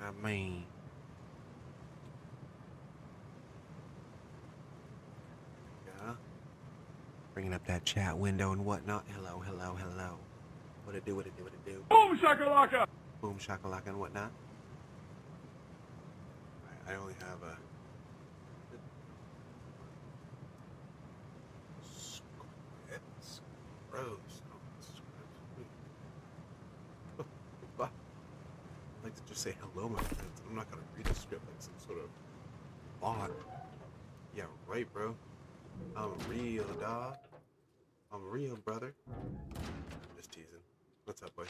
I mean, yeah. Bringing up that chat window and whatnot. Hello, hello, hello. What it do? What it do? What it do? Boom shakalaka! Boom shakalaka and whatnot. I only have a scripts. Gross. I'd like to just say hello, my friends. I'm not gonna read a script like some sort of bot. Yeah, right, bro. I'm real, dog. I'm real, brother. Just teasing. What's up, boy?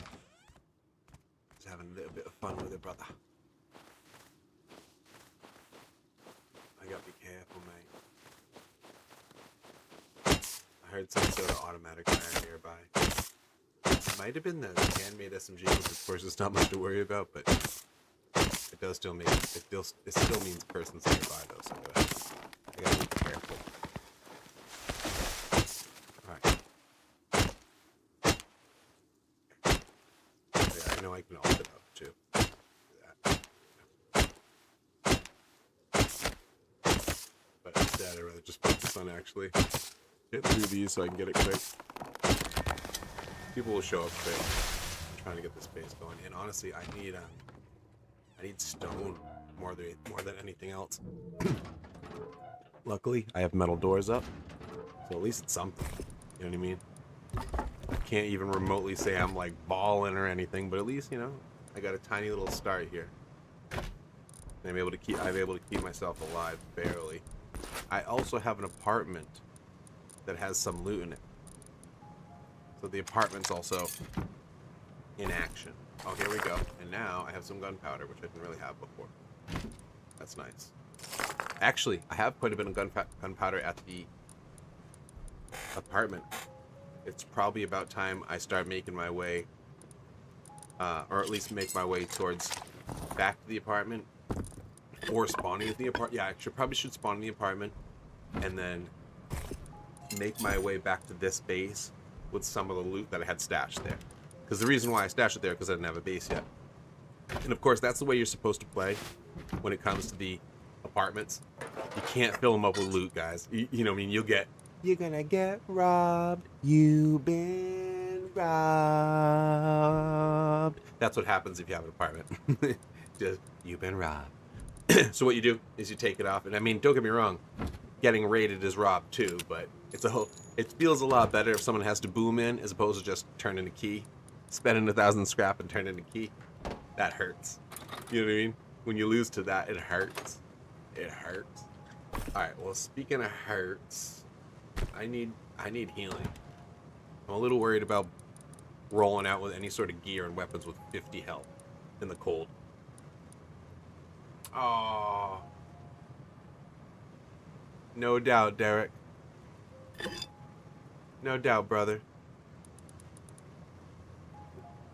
Just having a little bit of fun with it, brother. I gotta be careful, mate. I heard some sort of automatic fire nearby. It might have been the handmade SMG, which of course is not much to worry about, but it does still mean it still means persons nearby though, so I gotta be careful. Alright. Yeah, I know I can ult it up too. But instead I'd rather just focus on actually get through these so I can get it quick. People will show up quick. I'm trying to get this base going, and honestly, I need stone more than anything else. Luckily, I have metal doors up, so at least it's something. You know what I mean? I can't even remotely say I'm like balling or anything, but at least I got a tiny little start here. And I'm able to keep myself alive barely. I also have an apartment that has some loot in it. So the apartment's also in action. Oh, here we go. And now I have some gunpowder, which I didn't really have before. That's nice. Actually, I have quite a bit of gunpowder at the apartment. It's probably about time I start making my way, or at least make my way towards back to the apartment, or spawning at the apartment. Yeah, I probably should spawn in the apartment, and then make my way back to this base with some of the loot that I had stashed there. Because the reason why I stashed it there because I didn't have a base yet. And of course, that's the way you're supposed to play when it comes to the apartments. You can't fill them up with loot, guys. You know what I mean? You're gonna get robbed. You've been robbed. That's what happens if you have an apartment. Just, you've been robbed. So what you do is you take it off. And I mean, don't get me wrong. Getting raided is robbed too, but it feels a lot better if someone has to boom in as opposed to just turn in a key. Spending 1,000 scrap and turn in a key. That hurts. You know what I mean? When you lose to that, it hurts. It hurts. Alright, well, speaking of hurts, I need healing. I'm a little worried about rolling out with any sort of gear and weapons with 50 health in the cold. Oh. No doubt, Derek. No doubt, brother.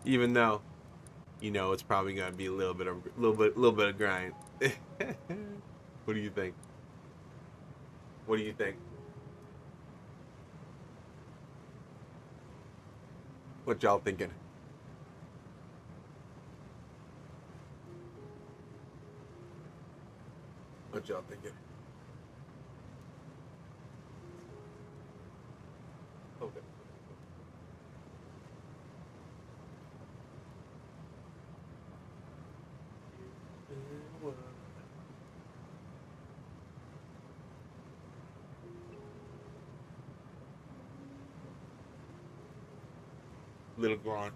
Even though, it's probably gonna be a little bit of grind. What do you think? What do you think? What y'all thinking? What y'all thinking? Okay. Little Gron.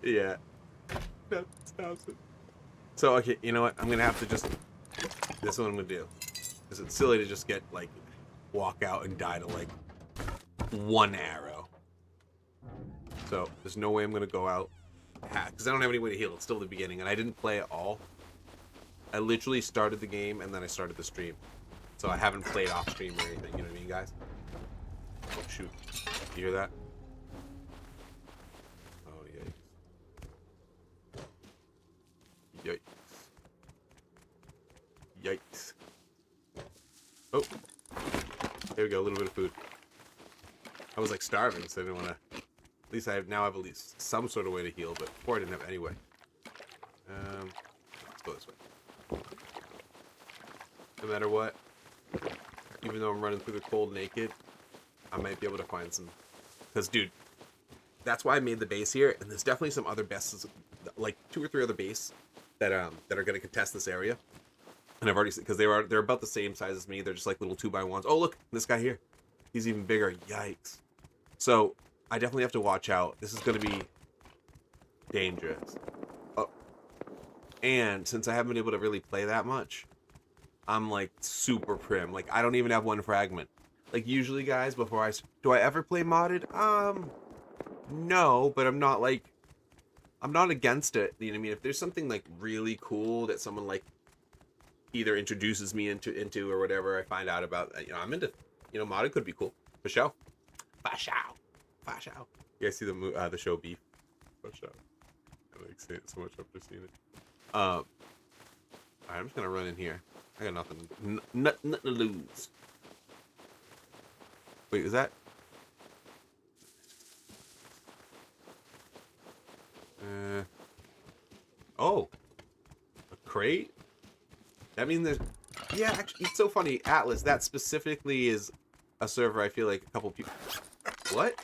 Yeah. That stops it. So, okay, you know what? I'm gonna have to just... This is what I'm gonna do. Because it's silly to just walk out and die to, one arrow. So, there's no way I'm gonna go out. Because I don't have any way to heal. It's still the beginning, and I didn't play it all. I literally started the game, and then I started the stream. So I haven't played off stream or anything, you know what I mean, guys? Oh, shoot. You hear that? Oh, yikes. Yikes. Oh. There we go, a little bit of food. I was, starving, so I didn't want to At least I now have at least some sort of way to heal, but before I didn't have any way. Let's go this way. No matter what, even though I'm running through the cold naked, I might be able to find some. Because, dude, that's why I made the base here, and there's definitely some other bases, like 2 or 3 other bases that are going to contest this area. And I've already seen, because they're about the same size as me. They're just like little 2x1s. Oh, look, this guy here. He's even bigger. Yikes. So I definitely have to watch out. This is going to be dangerous. Oh, and since I haven't been able to really play that much, I'm like super prim. Like I don't even have 1 fragment. Like usually, guys, before do I ever play modded? No, but I'm not against it. You know what I mean? If there's something like really cool that someone like either introduces me into or whatever, I find out about. You know, I'm into. You know, modded could be cool. For sure. For sure. For sure. You guys see the show Beef? For sure. I like saying it so much after seeing it. Alright, I'm just gonna run in here. I got nothing. Nothing to lose. Wait, is that? Oh, a crate? That means there's. Yeah, actually, it's so funny. Atlas, that specifically is a server. I feel like a couple people. What?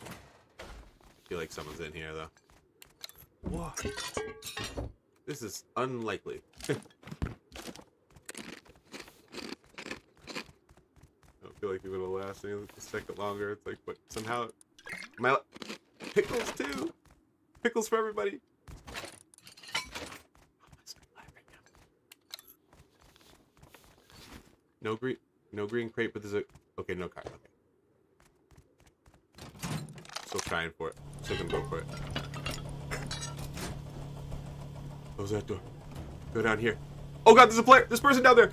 I feel like someone's in here though. What? This is unlikely. I don't feel like you're gonna last a second longer. It's like, but somehow, pickles too. Pickles for everybody. No green crate, but there's a. Okay, no card. Okay. Still trying for it. Still gonna go for it. Close that door. Go down here. Oh god, there's a player! This person down there!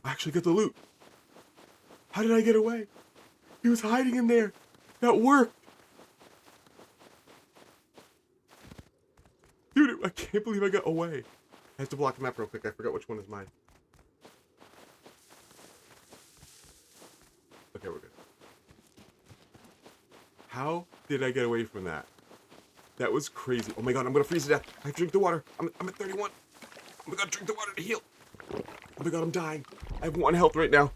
I actually got the loot. How did I get away? He was hiding in there. That worked. Dude, I can't believe I got away. I have to block the map real quick. I forgot which one is mine. Okay, we're good. How did I get away from that? That was crazy. Oh my god, I'm gonna freeze to death. I drink the water. I'm at 31. Oh my god, drink the water to heal. Oh my god, I'm dying. I have 1 health right now.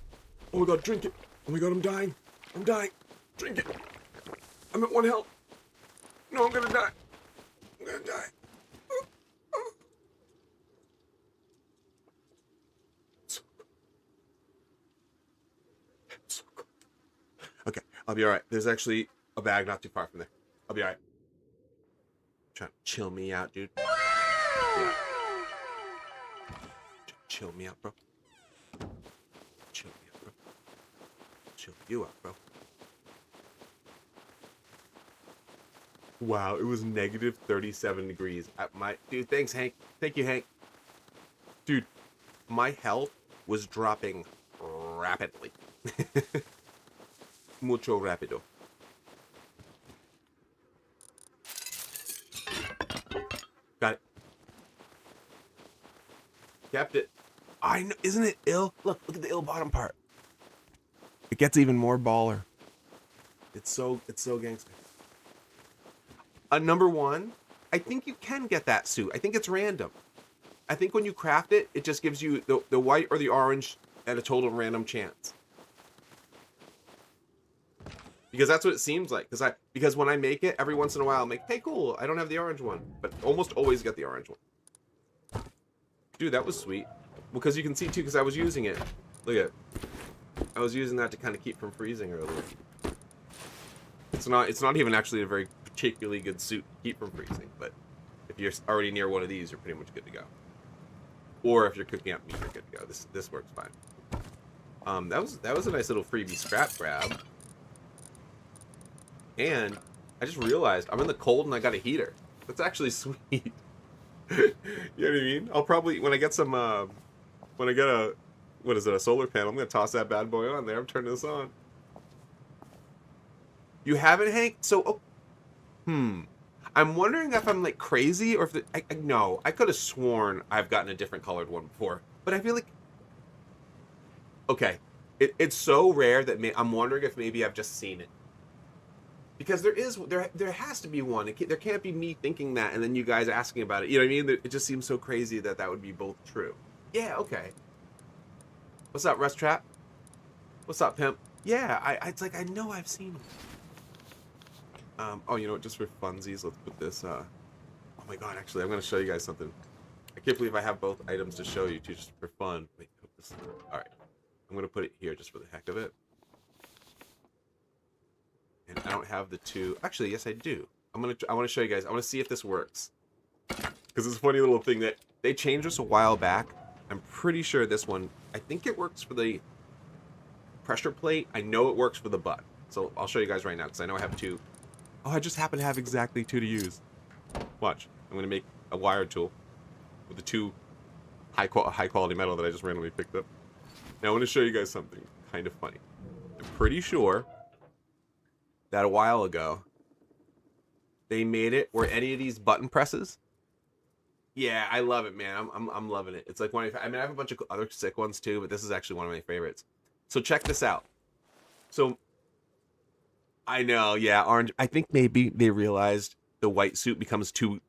Oh my god, drink it. Oh my god, I'm dying. I'm dying. Drink it. I'm at 1 health. No, I'm gonna die. I'm gonna die. So good. Okay, I'll be alright. There's actually a bag not too far from there. I'll be alright. Trying to chill me out, dude. Yeah. Chill me out, bro. Chill me out, bro. Chill you out, bro. Wow, it was negative 37 degrees at my... Dude, thanks, Hank. Thank you, Hank. Dude, my health was dropping rapidly. Mucho rapido. Got it. Kept it. I know, isn't it ill? Look at the ill bottom part. It gets even more baller. It's so gangster. Number 1, I think you can get that suit. I think it's random. I think when you craft it, it just gives you the white or the orange at a total random chance. Because that's what it seems like. Because when I make it, every once in a while, I'm like, hey, cool, I don't have the orange one. But almost always get the orange one. Dude, that was sweet. Because you can see, too, because I was using it. Look at it. I was using that to kind of keep from freezing earlier. It's not even actually a very particularly good suit to keep from freezing. But if you're already near one of these, you're pretty much good to go. Or if you're cooking up meat, you're good to go. This works fine. That was a nice little freebie scrap grab. And I just realized I'm in the cold and I got a heater. That's actually sweet. You know what I mean? I'll probably, when I get some when I get a, what is it, a solar panel, I'm gonna toss that bad boy on there. I'm turning this on. You haven't, Hank? So, oh, I'm wondering if I'm like crazy or if no, I could have sworn I've gotten a different colored one before, but I feel like okay, it's so rare that I'm wondering if maybe I've just seen it because there has to be one. There can't be me thinking that and then you guys asking about it. You know what I mean? It just seems so crazy that that would be both true. Yeah. Okay. What's up, Rust Trap? What's up, Pimp? Yeah. It's like I know I've seen it. Oh, you know what? Just for funsies, let's put this. Oh my god! Actually, I'm gonna show you guys something. I can't believe I have both items to show you too, just for fun. Wait, this. All right, I'm gonna put it here just for the heck of it. And I don't have the two. Actually, yes, I do. I want to show you guys. I want to see if this works. Because it's a funny little thing that they changed this a while back. I'm pretty sure this one. I think it works for the pressure plate. I know it works for the butt. So I'll show you guys right now because I know I have two. Oh, I just happen to have exactly two to use. Watch. I'm going to make a wire tool with the two high quality metal that I just randomly picked up. Now I want to show you guys something kind of funny. I'm pretty sure that a while ago they made it where any of these button presses. Yeah, I love it, man. I'm loving it. It's like one of I mean I have a bunch of other sick ones too, but this is actually one of my favorites. So check this out. So I know, yeah, orange. I think maybe they realized the white suit becomes too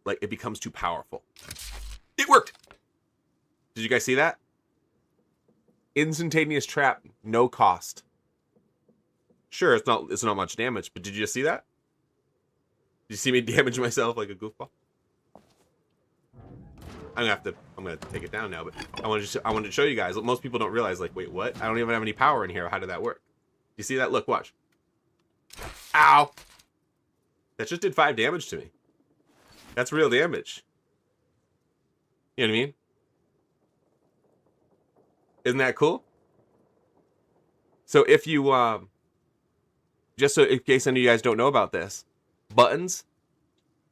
powerful. It worked. Did you guys see that? Instantaneous trap, no cost. Sure, it's not much damage, but did you just see that? Did you see me damage myself like a goofball? I'm gonna take it down now, but I wanted to show you guys. Most people don't realize, like, wait, what? I don't even have any power in here. How did that work? You see that? Look, watch. Ow! That just did 5 damage to me. That's real damage. You know what I mean? Isn't that cool? So if you, just so in case any of you guys don't know about this, buttons,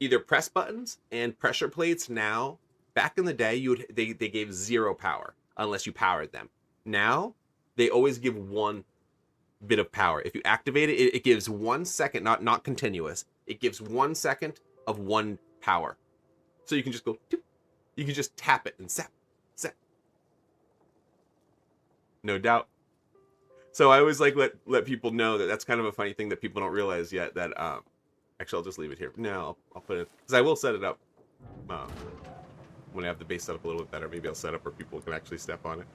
either press buttons and pressure plates now, back in the day, they gave 0 power unless you powered them. Now, they always give 1 bit of power. If you activate it, it gives 1 second, not continuous. It gives 1 second of 1 power. So you can just go, you can just tap it and set. No doubt. So I always like let people know that that's kind of a funny thing that people don't realize yet. That actually I'll just leave it here. No, I'll put it because I will set it up when I have the base set up a little bit better. Maybe I'll set up where people can actually step on it.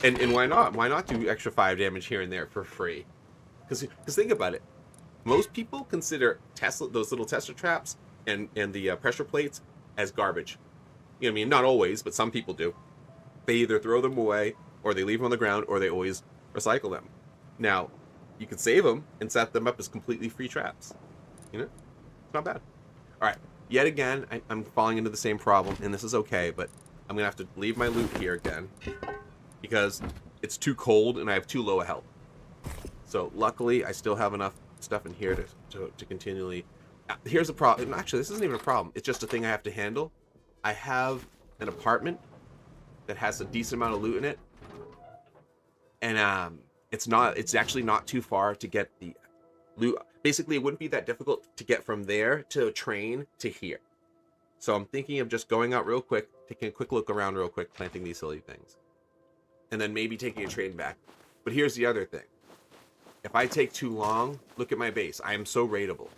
And why not? Why not do extra 5 damage here and there for free? Because think about it. Most people consider those little Tesla traps and the pressure plates as garbage. You know what I mean? Not always, but some people do. They either throw them away, or they leave them on the ground, or they always recycle them. Now, you can save them and set them up as completely free traps. You know? It's not bad. All right. Yet again, I'm falling into the same problem, and this is okay, but I'm going to have to leave my loot here again because it's too cold and I have too low a health. So luckily, I still have enough stuff in here to continually... Here's a problem. Actually, this isn't even a problem. It's just a thing I have to handle. I have an apartment that has a decent amount of loot in it. And it's actually not too far to get the loot. Basically, it wouldn't be that difficult to get from there to a train to here. So I'm thinking of just going out real quick, taking a quick look around real quick, planting these silly things. And then maybe taking a train back. But here's the other thing. If I take too long, look at my base. I am so raidable.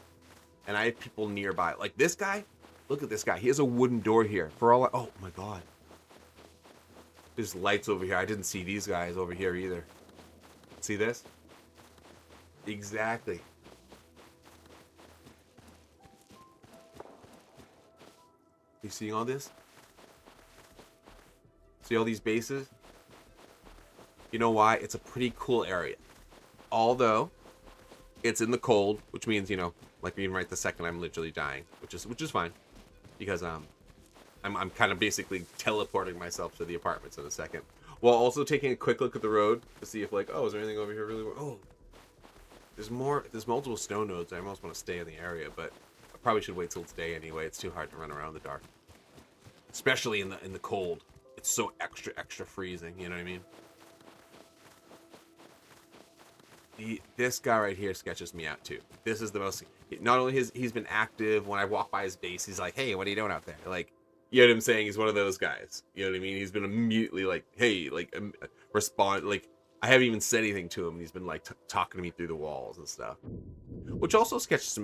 And I have people nearby. Like this guy, look at this guy. He has a wooden door here. Oh my god. There's lights over here. I didn't see these guys over here either. See this? Exactly. You seeing all this? See all these bases? You know why? It's a pretty cool area. Although, it's in the cold, which means, you know, like even right the second I'm literally dying, which is fine. Because I'm kind of basically teleporting myself to the apartments in a second. While also taking a quick look at the road to see if like, oh, is there anything over here really? Oh, there's multiple snow nodes. I almost want to stay in the area, but I probably should wait till it's day anyway. It's too hard to run around in the dark. Especially in the cold. it's so extra freezing. You know what I mean? This guy right here sketches me out too. This is the most. Not only he's been active when I walk by his base. He's like, "Hey, what are you doing out there?" Like, you know what I'm saying? He's one of those guys. You know what I mean? He's been immediately like, "Hey," like respond. Like, I haven't even said anything to him, and he's been like talking to me through the walls and stuff. Which also sketches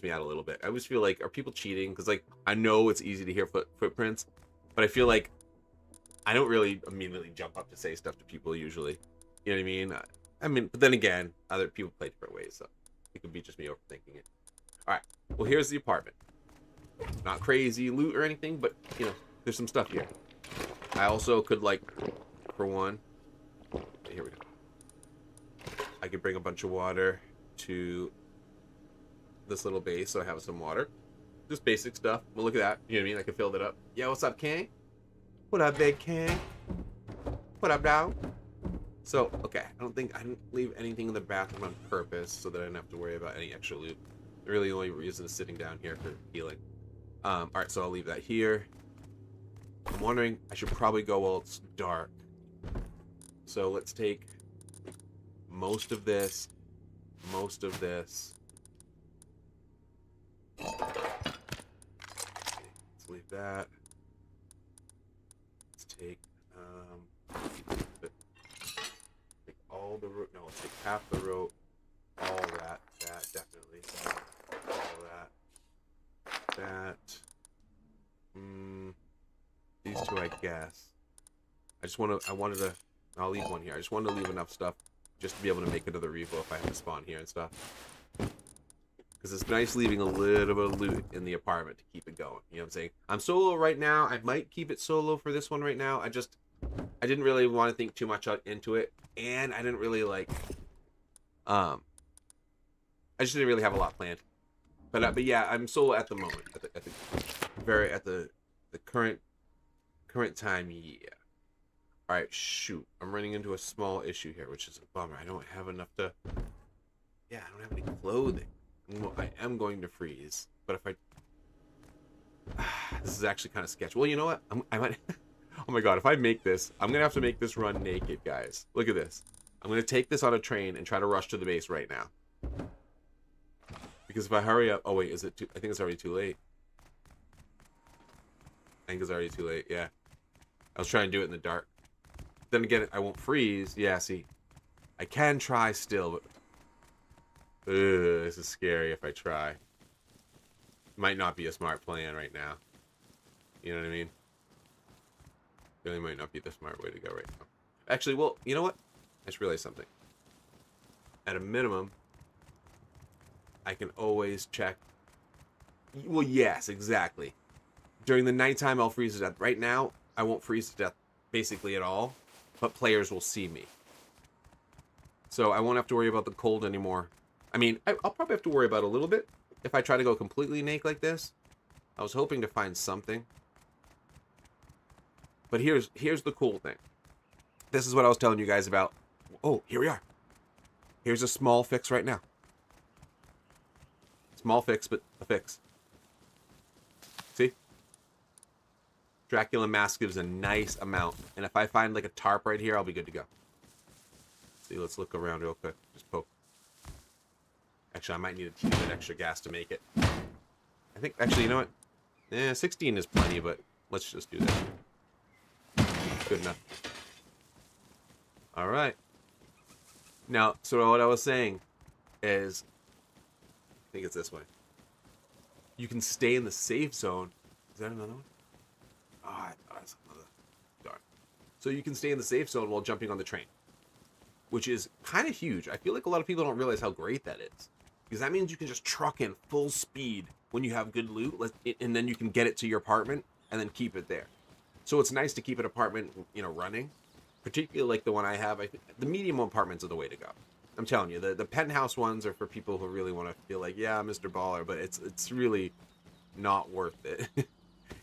me out a little bit. I always feel like, are people cheating? Because like I know it's easy to hear footprints, but I feel like I don't really immediately jump up to say stuff to people usually. You know what I mean? I mean, but then again, other people play different ways, so it could be just me overthinking it. All right. Well, here's the apartment. Not crazy loot or anything, but you know, there's some stuff here. I also could like, for one, here we go. I could bring a bunch of water to this little base, so I have some water. Just basic stuff. Well, look at that. You know what I mean? I can fill that up. Yeah, what's up, King? What up, big King? What up, dog? So, okay, I didn't leave anything in the bathroom on purpose so that I didn't have to worry about any extra loot. Really, the only reason is sitting down here for healing. Alright, so I'll leave that here. I'm wondering, I should probably go while it's dark. So let's take most of this. Let's leave that. Let's take, all the rope. No, let's take half the rope. All that definitely. All that. These two, I guess. I'll leave one here. I just wanted to leave enough stuff just to be able to make another revo if I have to spawn here and stuff. Because it's nice leaving a little bit of loot in the apartment to keep it going. You know what I'm saying? I'm solo right now. I might keep it solo for this one right now. I didn't really want to think too much into it. And I didn't really like... I just didn't really have a lot planned. But yeah, I'm solo at the moment. At the current time, yeah. Alright, shoot. I'm running into a small issue here, which is a bummer. I don't have enough to... Yeah, I don't have any clothing. I am going to freeze. But if I... This is actually kind of sketchy. Well, you know what? I might... Oh my god, if I make this, I'm going to have to make this run naked, guys. Look at this. I'm going to take this on a train and try to rush to the base right now. Because if I hurry up... Oh, wait, is it too... I think it's already too late. I think it's already too late, yeah. I was trying to do it in the dark. Then again, I won't freeze. Yeah, see. I can try still, but... Ugh, this is scary if I try. Might not be a smart plan right now. You know what I mean? Really might not be the smart way to go right now. Actually, well, you know what? I just realized something. At a minimum, I can always check. Well, yes, exactly. During the nighttime, I'll freeze to death. Right now, I won't freeze to death basically at all, but players will see me. So I won't have to worry about the cold anymore. I mean, I'll probably have to worry about it a little bit if I try to go completely naked like this. I was hoping to find something. But here's the cool thing. This is what I was telling you guys about. Oh, here we are. Here's a small fix right now. Small fix, but a fix. See? Dracula mask gives a nice amount. And if I find like a tarp right here, I'll be good to go. See, let's look around real quick. Just poke. Actually, I might need a bit extra gas to make it. I think, actually, you know what? 16 is plenty, but let's just do that. Good enough. Alright. Now, so what I was saying is, I think it's this way. You can stay in the safe zone. Is that another one? Oh, that's another. Darn. So you can stay in the safe zone while jumping on the train. Which is kind of huge. I feel like a lot of people don't realize how great that is. Because that means you can just truck in full speed when you have good loot, and then you can get it to your apartment and then keep it there. So it's nice to keep an apartment, you know, running. Particularly like the one I have. The medium apartments are the way to go. I'm telling you, the penthouse ones are for people who really want to feel like, yeah, Mr. Baller, but it's really not worth it. You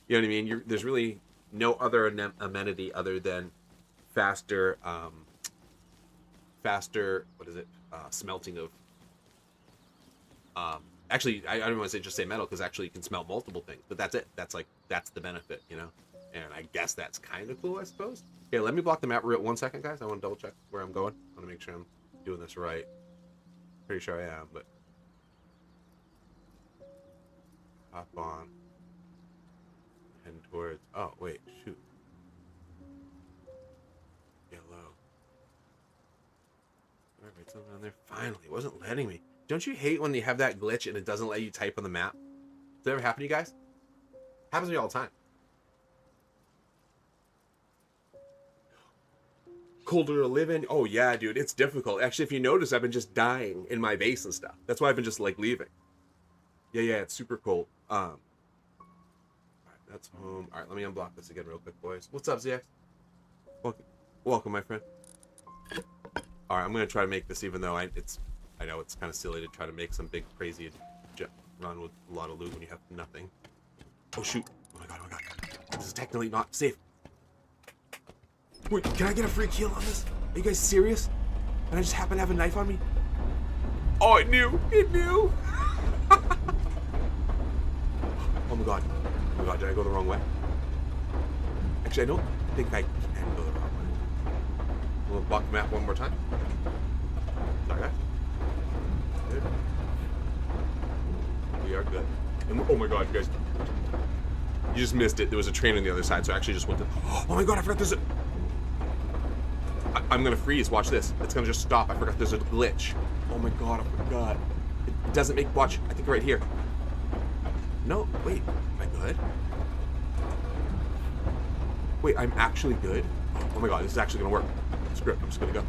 know what I mean? There's really no other amenity other than faster, what is it? Smelting of. Actually, I don't want to just say metal because actually you can smelt multiple things, but that's it. That's the benefit, you know. And I guess that's kind of cool, I suppose. Okay, let me block the map real 1 second, guys. I want to double check where I'm going. I want to make sure I'm doing this right. Pretty sure I am, but hop on. Heading towards. Oh wait, shoot. Yellow. Alright, something on there. Finally, it wasn't letting me. Don't you hate when you have that glitch and it doesn't let you type on the map? Does that ever happen to you guys? Happens to me all the time. Colder to live in? Oh yeah, dude, it's difficult. Actually, if you notice, I've been just dying in my base and stuff. That's why I've been just like leaving. Yeah, it's super cold. Alright, that's home. Alright, let me unblock this again real quick, boys. What's up, ZX? Welcome, my friend. Alright, I'm gonna try to make this, even though I know it's kind of silly to try to make some big crazy run with a lot of loot when you have nothing. Oh shoot! Oh my god! This is technically not safe. Wait, can I get a free kill on this? Are you guys serious? And I just happen to have a knife on me? Oh, it knew! It knew! Oh my god. Oh my god, did I go the wrong way? Actually, I don't think I can go the wrong way. We'll block the map one more time. Sorry, guys. Good. We are good. And, oh my god, you guys. You just missed it. There was a train on the other side, so I actually just went to... Oh my god, I forgot there's a... I'm gonna freeze. Watch this. It's gonna just stop. I forgot there's a glitch. Oh my god, I forgot. It doesn't make... Watch. I think right here. No, wait. Am I good? Wait, I'm actually good? Oh my god, this is actually gonna work. Screw it. I'm just gonna go.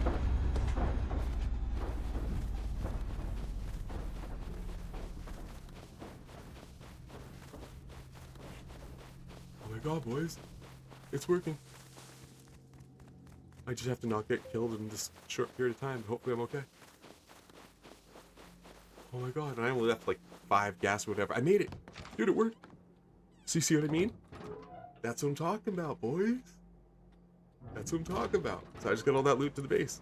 Oh my god, boys. It's working. I just have to not get killed in this short period of time. Hopefully I'm okay. Oh my god, and I only left like 5 gas or whatever. I made it. Dude, it worked. See what I mean? That's what I'm talking about, boys. That's what I'm talking about. So I just got all that loot to the base.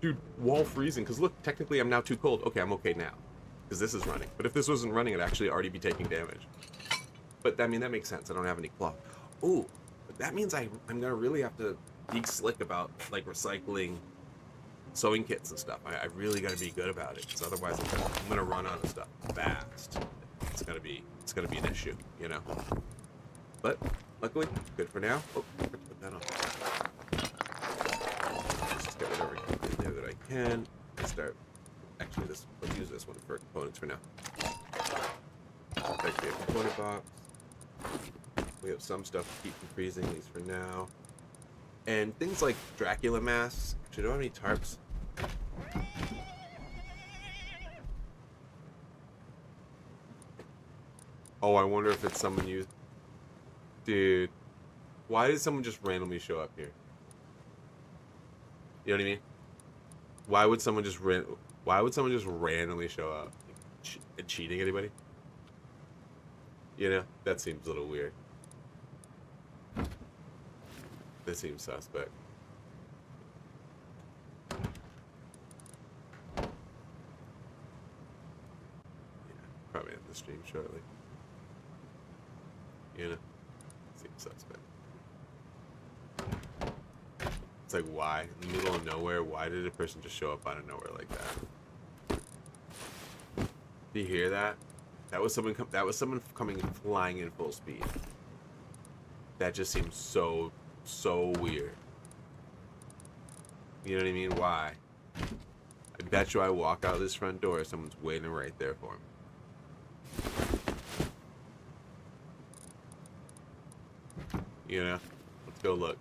Dude, wall freezing. Because look, technically I'm now too cold. Okay, I'm okay now. Because this is running. But if this wasn't running, I'd actually already be taking damage. But, I mean, that makes sense. I don't have any cloth. Ooh, but that means I'm going to really have to be slick about, like, recycling sewing kits and stuff. I really got to be good about it. Because otherwise I'm going to run out of stuff fast. It's going to be an issue, you know? But, luckily, good for now. Oh, I forgot to put that on. Let's just get whatever in there that I can. Let's start. Actually, let's use this one for components for now. Perfect, we have a component box. We have some stuff to keep from freezing, at least for now. And things like Dracula masks. Actually, do I have any tarps? Oh, I wonder if it's someone used. Dude, why did someone just randomly show up here? You know what I mean? Why would someone just randomly show up? Like, cheating anybody? You know, that seems a little weird. That seems suspect. Yeah, probably end the stream shortly. You know, seems suspect. It's like, why? In the middle of nowhere, why did a person just show up out of nowhere like that? Do you hear that? That was someone coming flying in full speed. That just seems so weird. You know what I mean? Why? I bet you I walk out this front door, someone's waiting right there for me. You know? Let's go look.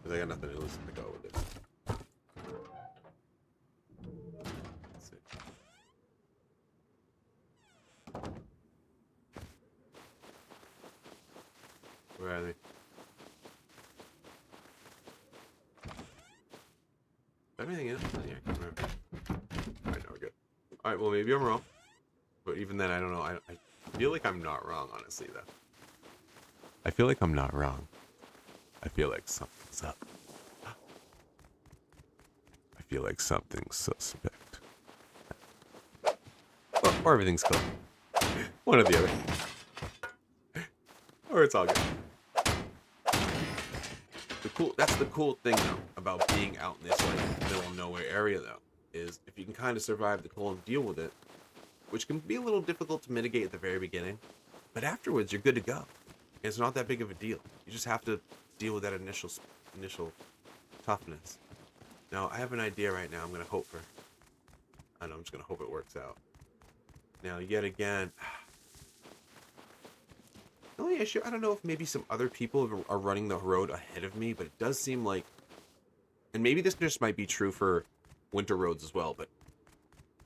Because I got nothing to listen to go with this. Let's see. Where are they? Everything else? Yeah, I can't remember. Alright, now we're good. Alright, well, maybe I'm wrong. But even then, I don't know. I feel like I'm not wrong, honestly, though. I feel like I'm not wrong. I feel like something's up. I feel like something's suspect. Or everything's cool. One or the other. Or it's all good. That's the cool thing though about being out in this like middle of nowhere area though, is if you can kind of survive the cold and deal with it, which can be a little difficult to mitigate at the very beginning, but afterwards you're good to go. It's not that big of a deal. You just have to deal with that initial toughness. Now I have an idea right now. I'm gonna hope for. I know I'm just gonna hope it works out. Now yet again. The only issue, I don't know if maybe some other people are running the road ahead of me, but it does seem like, and maybe this just might be true for winter roads as well, but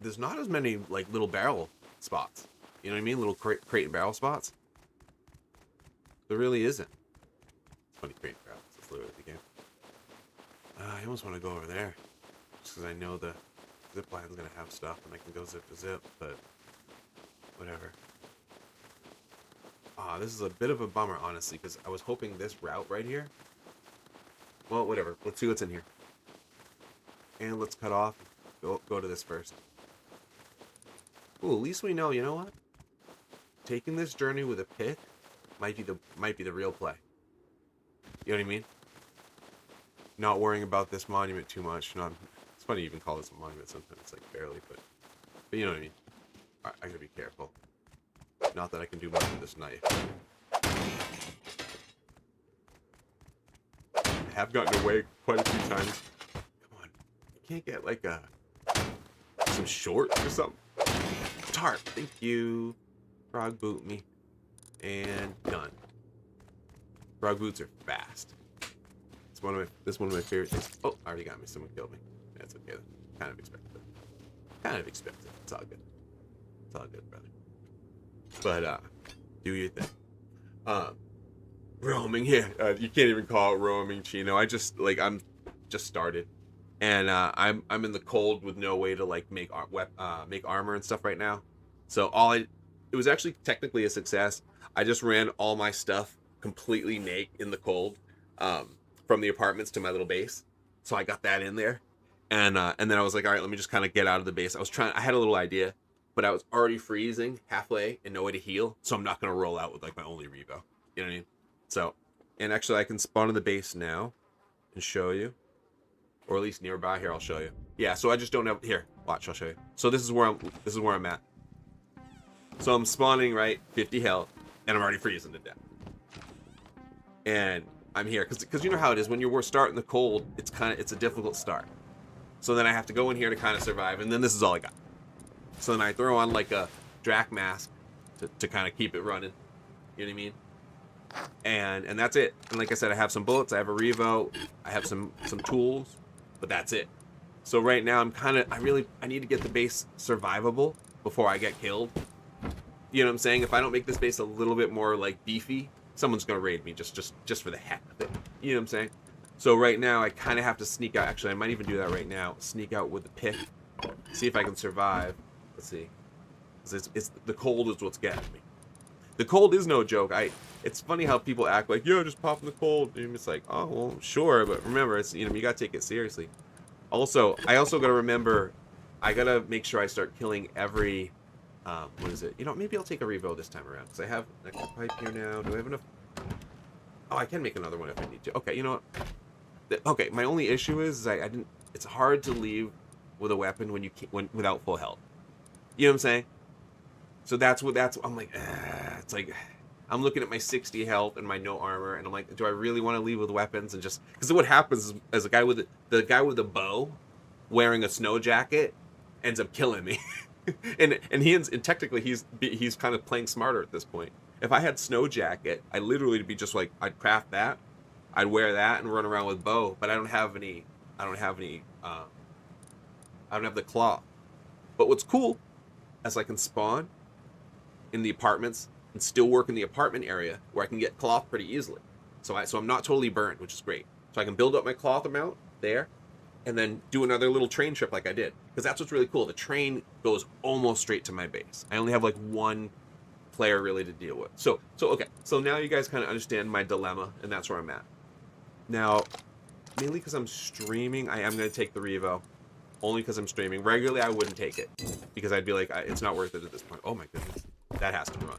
there's not as many like little barrel spots. You know what I mean? Little crate and barrel spots. There really isn't. It's funny, crate and barrel. It's literally the game. I almost want to go over there, just because I know the zip line's gonna have stuff, and I can go zip to zip. But whatever. This is a bit of a bummer, honestly, because I was hoping this route right here. Well, whatever. Let's see what's in here. And let's cut off. Go to this first. Ooh, at least we know. You know what? Taking this journey with a pick might be the real play. You know what I mean? Not worrying about this monument too much. It's funny you even call this a monument sometimes. It's like barely, but you know what I mean. I gotta be careful. Not that I can do much with this knife. I have gotten away quite a few times. Come on. You can't get like some shorts or something. Tarp. Thank you. Frog boot me. And done. Frog boots are fast. This is one of my favorite things. Oh, I already got me. Someone killed me. That's okay. Kind of expected. It's all good. It's all good, brother. But do your thing. Roaming here. You can't even call it roaming, Chino. I'm just started, and I'm in the cold with no way to like make armor and stuff right now. So it was actually technically a success. I just ran all my stuff completely naked in the cold, from the apartments to my little base. So I got that in there, and then I was like, all right, let me just kind of get out of the base. I had a little idea. But I was already freezing halfway and no way to heal, so I'm not going to roll out with like my only revo. You know what I mean? So, and actually I can spawn in the base now and show you. Or at least nearby. Here, I'll show you. Yeah, so I just don't have, here, watch, I'll show you. So this is where I'm at. So I'm spawning, right, 50 health, and I'm already freezing to death. And I'm here, because you know how it is, when you're starting the cold, it's a difficult start. So then I have to go in here to kind of survive, and then this is all I got. So then I throw on like a Drac mask to kind of keep it running. You know what I mean? And that's it. And like I said, I have some bullets, I have a revo, I have some tools, but that's it. So right now I need to get the base survivable before I get killed. You know what I'm saying? If I don't make this base a little bit more like beefy, someone's gonna raid me just for the heck of it. You know what I'm saying? So right now I kind of have to sneak out. Actually, I might even do that right now. Sneak out with the pick, see if I can survive. Let's see. It's the cold is what's getting me. The cold is no joke. It's funny how people act like, yo, just pop in the cold. And it's like, oh well, sure, but remember, it's you gotta take it seriously. Also, I also gotta remember, I gotta make sure I start killing every. What is it? Maybe I'll take a revo this time around because I have an extra pipe here now. Do I have enough? Oh, I can make another one if I need to. Okay, you know what? Okay, my only issue is I didn't. It's hard to leave with a weapon without full health. You know what I'm saying? So I'm like, it's like, I'm looking at my 60 health and my no armor, and I'm like, do I really want to leave with weapons? And just, because what happens is, as the guy with the bow, wearing a snow jacket, ends up killing me, and technically he's kind of playing smarter at this point. If I had snow jacket, I literally would be just like, I'd craft that, I'd wear that and run around with bow, but I don't have the cloth. But what's cool, as I can spawn in the apartments and still work in the apartment area where I can get cloth pretty easily. So I'm not totally burned, which is great. So I can build up my cloth amount there and then do another little train trip like I did. Because that's what's really cool. The train goes almost straight to my base. I only have like one player really to deal with. So okay. So now you guys kind of understand my dilemma, and that's where I'm at. Now, mainly because I'm streaming, I am going to take the revo. Only because I'm streaming. Regularly, I wouldn't take it. Because I'd be like, it's not worth it at this point. Oh my goodness. That has to run.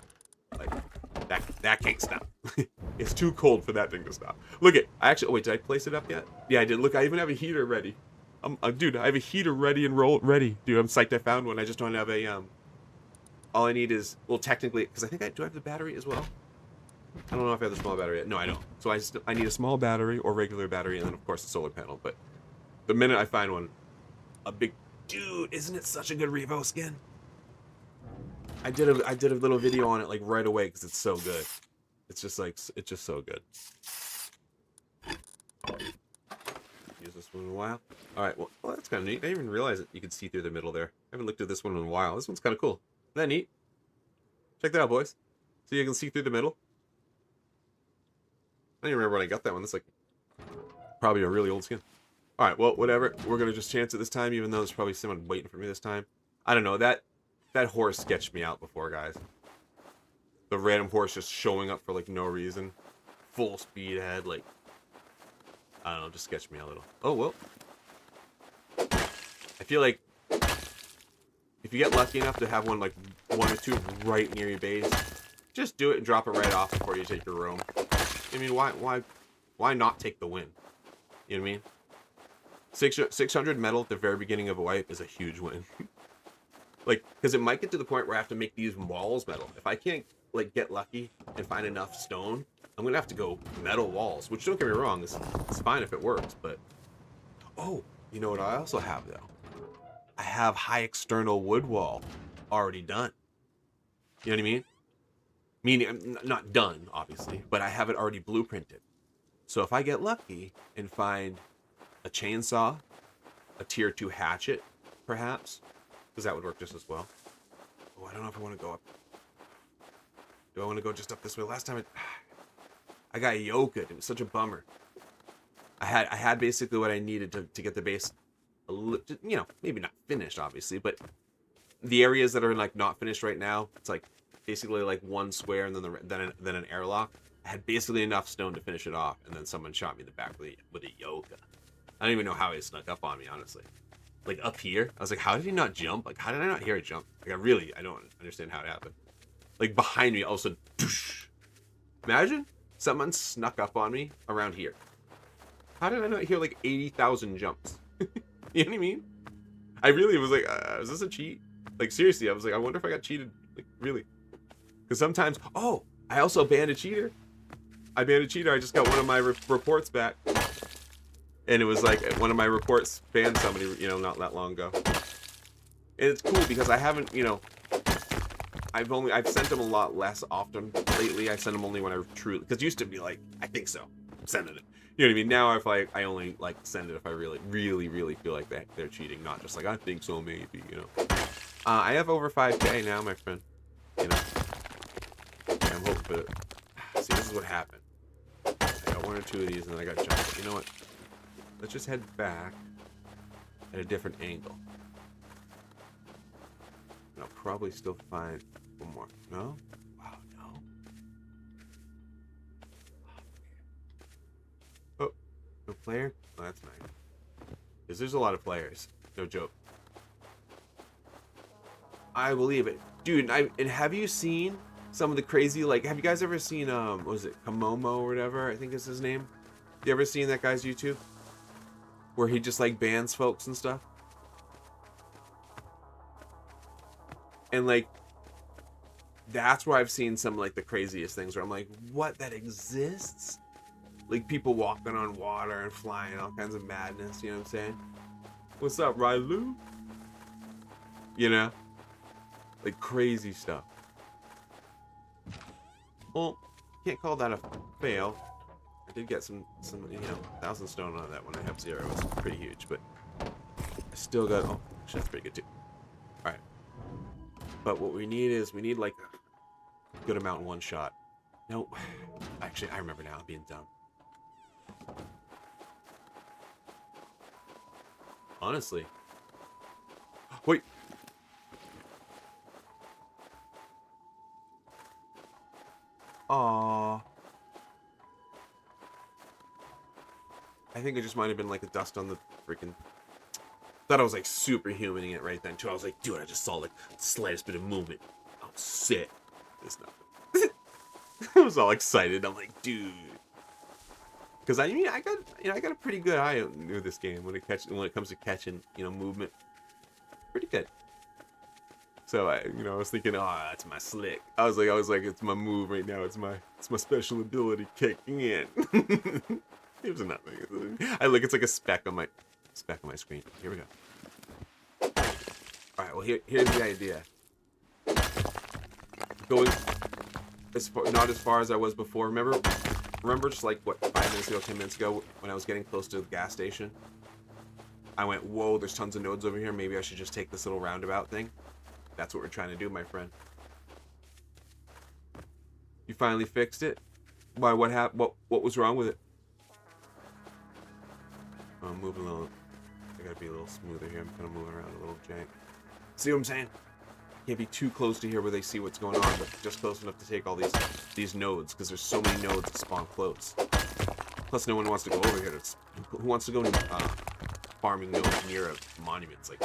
Like, That can't stop. It's too cold for that thing to stop. Look at, I actually, oh, wait, did I place it up yet? Yeah, I did. Look, I even have a heater ready. Dude, I have a heater ready and ready. Dude, I'm psyched I found one. I just don't have a, all I need is, well, technically, because I think do I have the battery as well? I don't know if I have the small battery yet. No, I don't. So I need a small battery or regular battery, and then, of course, a solar panel. But the minute I find one, a big, dude, isn't it such a good Revo skin? I did a little video on it, like, right away, because it's so good. It's just, like, it's just so good. Use this one in a while. Alright, well, that's kind of neat. I didn't even realize that you could see through the middle there. I haven't looked at this one in a while. This one's kind of cool. Isn't that neat? Check that out, boys. So you can see through the middle. I don't even remember when I got that one. That's like probably a really old skin. Alright, well, whatever. We're going to just chance it this time, even though there's probably someone waiting for me this time. I don't know. That horse sketched me out before, guys. The random horse just showing up for, like, no reason. Full speed ahead, like... I don't know, just sketched me out a little. Oh, well. I feel like... if you get lucky enough to have one, like, one or two right near your base, just do it and drop it right off before you take your roam. I mean, why not take the win? You know what I mean? 600 metal at the very beginning of a wipe is a huge win. Like, because it might get to the point where I have to make these walls metal. If I can't, like, get lucky and find enough stone, I'm gonna have to go metal walls. Which, don't get me wrong, it's fine if it works, but... oh, you know what I also have, though? I have high external wood wall already done. You know what I mean? Meaning, I'm not done, obviously, but I have it already blueprinted. So if I get lucky and find a chainsaw, a tier 2 hatchet, perhaps, because that would work just as well. Oh, I don't know if I want to go up. Do I want to go just up this way? Last time I got yoked. It was such a bummer. I had basically what I needed to get the base, you know, maybe not finished, obviously, but the areas that are, like, not finished right now, it's like basically like one square and then an airlock. I had basically enough stone to finish it off, and then someone shot me in the back with a yoga. I don't even know how he snuck up on me, honestly. Like, up here, I was like, how did he not jump? Like, how did I not hear a jump? Like, I don't understand how it happened. Like, behind me, all of a sudden, poosh. Imagine someone snuck up on me around here. How did I not hear, like, 80,000 jumps? You know what I mean? I really was like, is this a cheat? Like, seriously, I was like, I wonder if I got cheated. Like, really? Because sometimes, oh, I also banned a cheater. I banned a cheater. I just got one of my reports back. And it was like, one of my reports banned somebody, you know, not that long ago. And it's cool because I haven't, you know, I've sent them a lot less often lately. I send them only when I truly, because it used to be like, I think so, I'm sending it. You know what I mean? Now if I only, like, send it if I really feel like they're cheating, not just like, I think so, maybe, you know. I have over 5K now, my friend. You know, I'm hoping for it. See, this is what happened. I got one or two of these, and then I got jumped. But you know what? Let's just head back at a different angle. And I'll probably still find one more. No? Wow, no. Oh, no player? Oh, that's nice. Because there's a lot of players. No joke. I believe it. Dude, and have you seen some of the crazy, like, have you guys ever seen, what was it, Kamomo or whatever, I think is his name? You ever seen that guy's YouTube? Where he just, like, bans folks and stuff? And, like, that's where I've seen some, like, the craziest things where I'm like, what, that exists? Like, people walking on water and flying, all kinds of madness, you know what I'm saying? What's up, Rylu? You know? Like, crazy stuff. Well, can't call that a fail. I did get some, you know, 1,000 stone on that one. I have 0. It's pretty huge, but I still got, oh, actually, that's pretty good, too. Alright. But what we need is, like, a good amount in one shot. No, actually, I remember now. I'm being dumb. Honestly. Wait. Aww. I think it just might have been like a dust on the freaking... Thought I was like superhumaning it right then too. I was like, dude, I just saw like the slightest bit of movement. Oh, sick. It's nothing. I was all excited. I'm like, dude. Because I got a pretty good eye on this game when it comes to catching, movement. Pretty good. So I was thinking, oh, that's my slick. I was like, it's my move right now. It's my special ability kicking in. It was nothing. It's like a speck on my screen. Here we go. All right. Well, here's the idea. Going not as far as I was before. Remember, just like what 5 minutes ago, 10 minutes ago, when I was getting close to the gas station, I went, whoa, there's tons of nodes over here. Maybe I should just take this little roundabout thing. That's what we're trying to do, my friend. You finally fixed it? Why? What happened? What was wrong with it? Oh, I'm moving a little. I gotta be a little smoother here. I'm kind of moving around a little jank. See what I'm saying? Can't be too close to here where they see what's going on, but just close enough to take all these nodes, because there's so many nodes that spawn close. Plus, no one wants to go over here. Who wants to go farming nodes near a monument? It's like,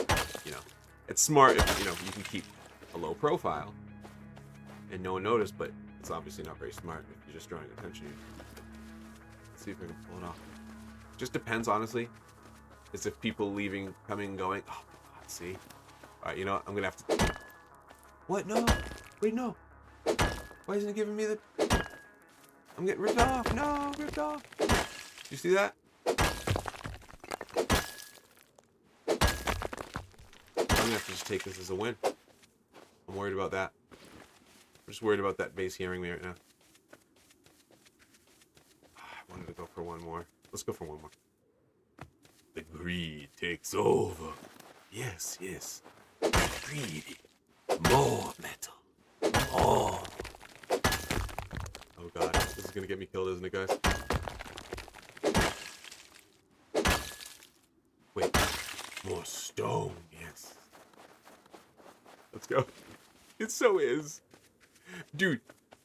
it's smart if you can keep a low profile and no one noticed, but it's obviously not very smart if you're just drawing attention. Let's see if I can pull it off. Just depends, honestly. As if people leaving, coming, going. Oh my god, see? Alright, you know what? I'm gonna have to. What? No! Wait, no! Why isn't it giving me the. I'm getting ripped off! No! Ripped off! You see that? I'm gonna have to just take this as a win. I'm worried about that. I'm just worried about that base hearing me right now. I wanted to go for one more. Let's go for one more. The greed takes over. Yes, yes. Greedy. More metal. More. Oh god, this is gonna get me killed, isn't it, guys? Wait. More stone, yes. Let's go. It so is. Dude,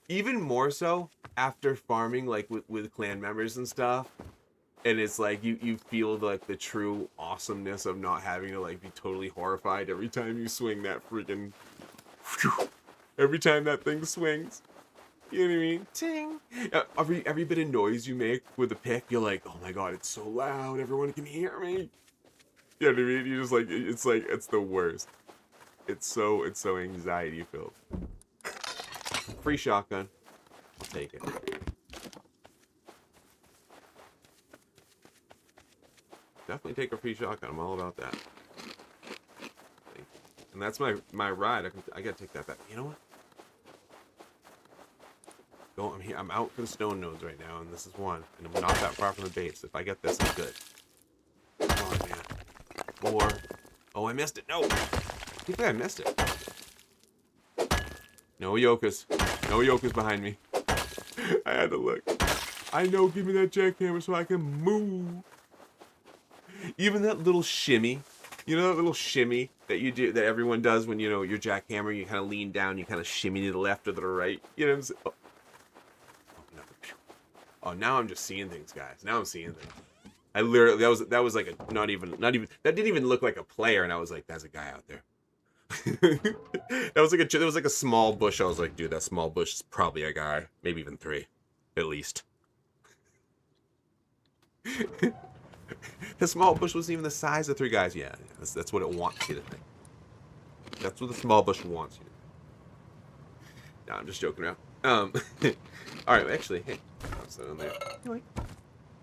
even more so after farming, like, with clan members and stuff. And it's like, you feel, like, the true awesomeness of not having to, like, be totally horrified every time you swing that freaking... Every time that thing swings. You know what I mean? Ting! Every bit of noise you make with the pick, you're like, oh my god, it's so loud, everyone can hear me. You know what I mean? You're just like, it's the worst. It's so anxiety filled. Free shotgun. I'll take it. Definitely take a free shotgun. I'm all about that. And that's my ride. I gotta take that back. You know what? I'm out for the stone nodes right now, and this is one. And I'm not that far from the base. If I get this, I'm good. Come on, man. Or... Oh, I missed it. No! I think I missed it. No yokas. No yokas behind me. I had to look. I know, give me that jackhammer so I can move. Even that little shimmy. You know that little shimmy that you do, that everyone does when, your jackhammer, you kind of lean down, you kind of shimmy to the left or the right. You know what I'm saying? Oh. Oh, no. Oh, now I'm just seeing things, guys. Now I'm seeing things. I literally, that was like a, not even, that didn't even look like a player, and I was like, that's a guy out there. There was like a small bush. I was like, dude, that small bush is probably a guy. Maybe even 3. At least. The small bush wasn't even the size of 3 guys. Yeah, that's what it wants you to think. That's what the small bush wants you to think. No, I'm just joking around. Alright, actually, hey. So in there.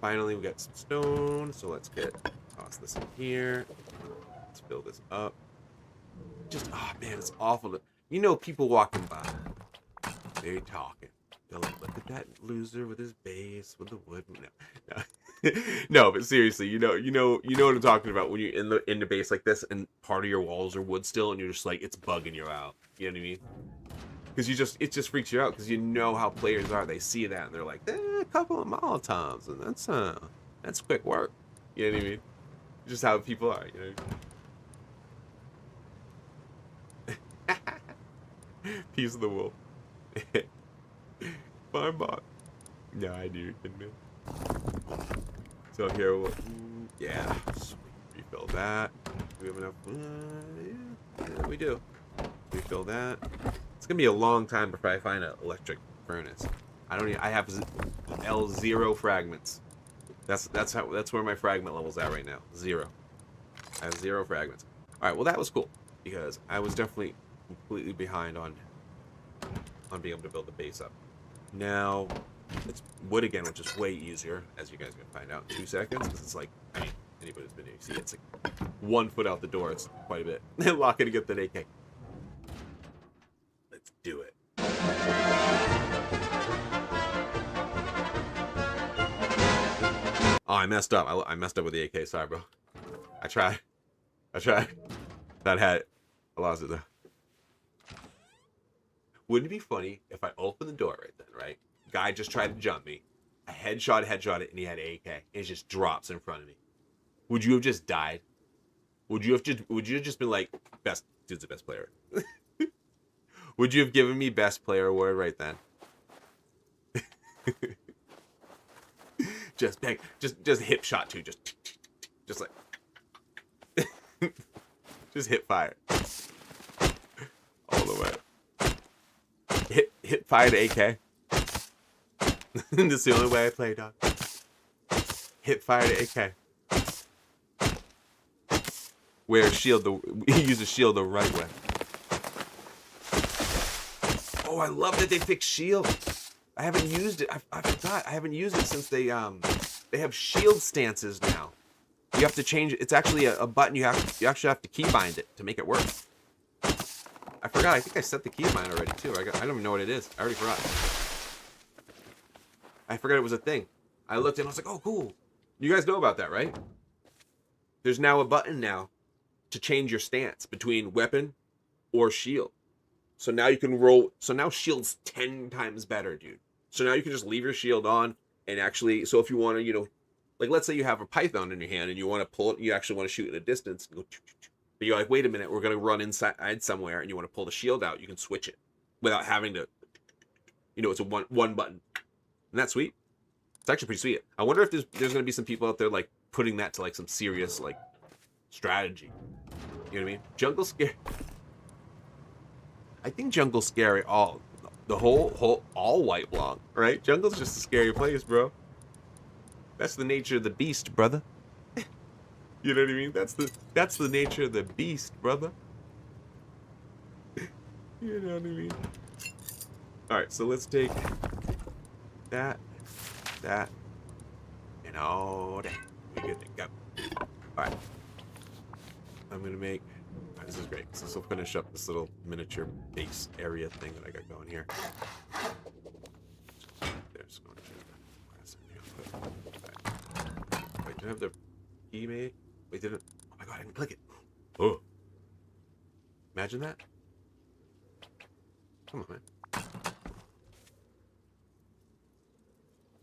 Finally, we got some stone. So let's toss this in here. Let's fill this up. Oh man, it's awful. People walking by. They're talking. They're like, look at that loser with his base, with the wood. No. No, but seriously, you know what I'm talking about when you're in the base like this, and part of your walls are wood still, and you're just like, it's bugging you out. You know what I mean? Because it just freaks you out, because you know how players are. They see that, and they're like, a couple of Molotovs, and that's quick work. You know what I mean? Just how people are. You know. Piece of the wolf. Farm bot. No, I do. So here yeah. Sweet. Refill that. Do we have enough? Yeah, we do. Refill that. It's gonna be a long time before I find an electric furnace. I don't even, I have L0 fragments. That's where my fragment level's at right now. 0. I have 0 fragments. Alright, well that was cool. Because I was definitely completely behind on being able to build the base up. Now, it's wood again, which is way easier, as you guys are going to find out in 2 seconds. Because it's like, I mean, anybody who's been here, you see it's like 1 foot out the door. It's quite a bit. Lock it to get that AK. Let's do it. Oh, I messed up. I messed up with the AK. Sorry, bro. I tried. That had it. I lost it, though. Wouldn't it be funny if I opened the door right then, right? Guy just tried to jump me. I headshot it, and he had an AK. And it just drops in front of me. Would you have just died? Would you have just been like, best dude's the best player? Would you have given me best player award right then? Just bang, just hip shot too, just like, just hip fire all the way. Hip fire to AK. That's the only way I play, dog. Hip fire to AK. Wear shield use a shield the right way. Oh, I love that they fixed shield. I haven't used it. I forgot. I haven't used it since they have shield stances now. You have to change it. It's actually a button. You actually have to keybind it to make it work. I forgot. I think I set the keybind already too. I don't even know what it is. I already forgot. I forgot it was a thing. I looked and I was like, oh, cool. You guys know about that, right? There's now a button now to change your stance between weapon or shield. So now you can roll. So now shield's 10 times better, dude. So now you can just leave your shield on and actually. So if you want to, you know, like let's say you have a python in your hand and you want to pull it, you actually want to shoot at a distance. And go, but you're like, wait a minute, we're gonna run inside somewhere, and you want to pull the shield out. You can switch it without having to. You know, it's a one button. Isn't that sweet? It's actually pretty sweet. I wonder if there's gonna be some people out there like putting that to like some serious like strategy. You know what I mean? Jungle scare. I think jungle's scary all white long, right? Jungle's just a scary place, bro. That's the nature of the beast, brother. You know what I mean? That's the nature of the beast, brother. You know what I mean? Alright, so let's take that, and all that. We good to go. Alright. I'm gonna make this is great. So this will finish up this little miniature base area thing that I got going here. There's going to wait, did I have the key made? Wait, didn't? Oh my god, I didn't click it. Oh, imagine that. Come on, man.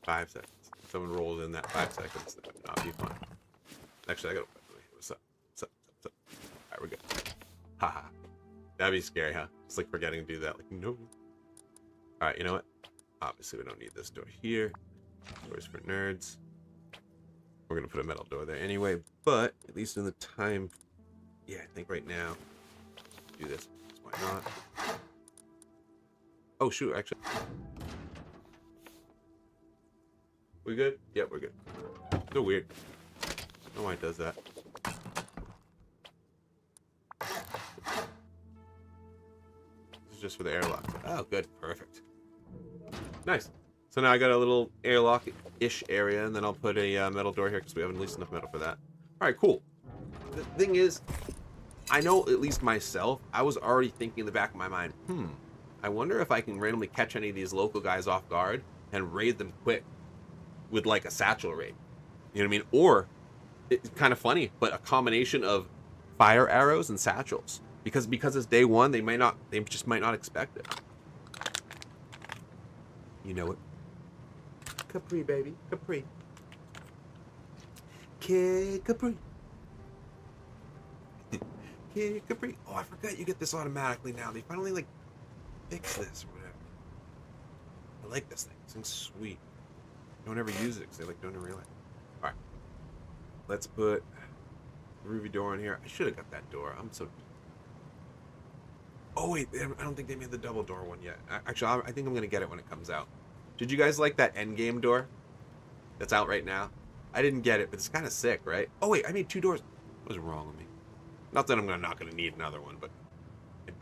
5 seconds. If someone rolls in that 5 seconds, that would not be fun. Actually, I gotta. What's up? Alright, we're good. Haha. That'd be scary, huh? Just like forgetting to do that. Like, no. Alright, you know what? Obviously, we don't need this door here. Doors for nerds. We're gonna put a metal door there anyway, but at least in the time. Yeah, I think right now. Do this. Why not? Oh, shoot, actually. We good? Yeah, we're good. So weird. I don't know why it does that. Just for the airlock. Oh, good. Perfect. Nice. So now I got a little airlock-ish area, and then I'll put a metal door here because we have at least enough metal for that. All right, cool. The thing is, I know at least myself, I was already thinking in the back of my mind, I wonder if I can randomly catch any of these local guys off guard and raid them quick with like a satchel raid. You know what I mean? Or, it's kind of funny, but a combination of fire arrows and satchels. Because it's day one, they just might not expect it. You know it. Capri, baby. Capri. Kid Capri. Kid Capri. Oh, I forgot you get this automatically now. They finally, like, fix this or whatever. I like this thing. This thing's sweet. Don't ever use it because they, like, don't ever realize. Alright. Let's put the Ruby door in here. I should have got that door. I'm so... Oh, wait. I don't think they made the double door one yet. Actually, I think I'm going to get it when it comes out. Did you guys like that endgame door that's out right now? I didn't get it, but it's kind of sick, right? Oh wait, I made 2 doors. What was wrong with me? Not that I'm not gonna need another one, but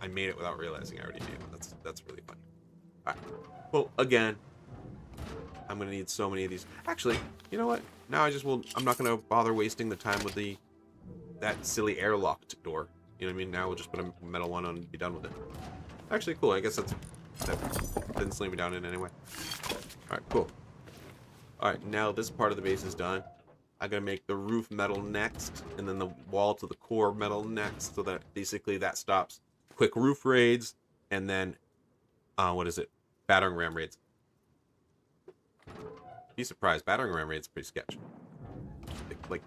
I made it without realizing I already made one. That's really funny. All right. Well, again, I'm gonna need so many of these. Actually, you know what? Now I just will. I'm not gonna bother wasting the time with that silly airlocked door. You know what I mean? Now we'll just put a metal one on and be done with it. Actually, cool. I guess that didn't slow me down in any way. All right, cool. All right, now this part of the base is done. I'm gonna make the roof metal next, and then the wall to the core metal next, so that basically that stops quick roof raids, and then what is it? Battering ram raids. Be surprised, battering ram raids pretty sketch. Like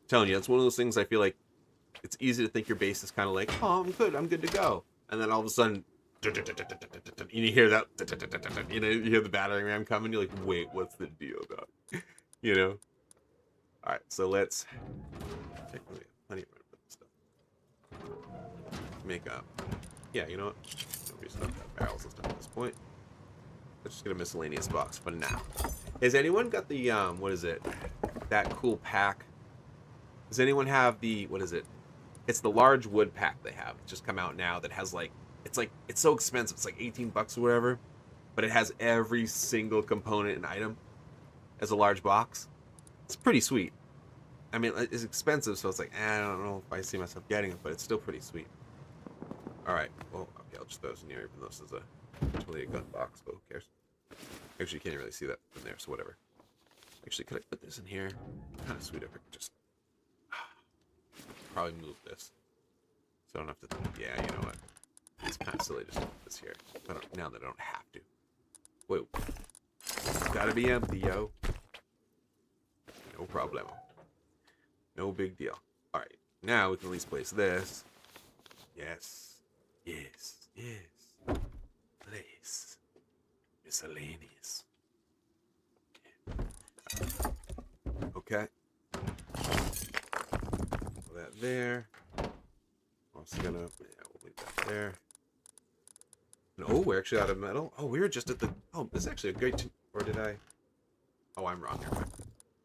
telling you, it's one of those things I feel like it's easy to think your base is kind of like, oh, I'm good to go, and then all of a sudden, you hear that, you know, you hear the battering ram coming, you're like, wait, what's the deal about it? You know. All right, so let's technically plenty of room for this stuff. Make up. Yeah, you know what? Don't restock that barrels and stuff at this point. Let's just get a miscellaneous box for now. Has anyone got the what is it? That cool pack? Does anyone have the what is it? It's the large wood pack they have. It's just come out now that has like it's so expensive. It's like 18 bucks or whatever, but it has every single component and item as a large box. It's pretty sweet. I mean, it's expensive, so it's like, I don't know if I see myself getting it, but it's still pretty sweet. All right. Well, okay, I'll just throw this in here, even though this is totally a gun box, but who cares? Actually, you can't really see that in there, so whatever. Actually, could I put this in here? Kind of sweet if I could just probably move this, so I don't have to. Yeah, you know what? It's kind of silly just to put this here. Now that I don't have to. Whoa. It's gotta be empty, yo. No problem. No big deal. Alright, now we can at least place this. Yes. Yes. Yes. Place. Miscellaneous. Okay. Put that there. Also gonna, yeah, we'll leave that there. And, oh, we're actually out of metal. Oh, we were just at the, oh, this is actually a great, or did I? Oh, I'm wrong here.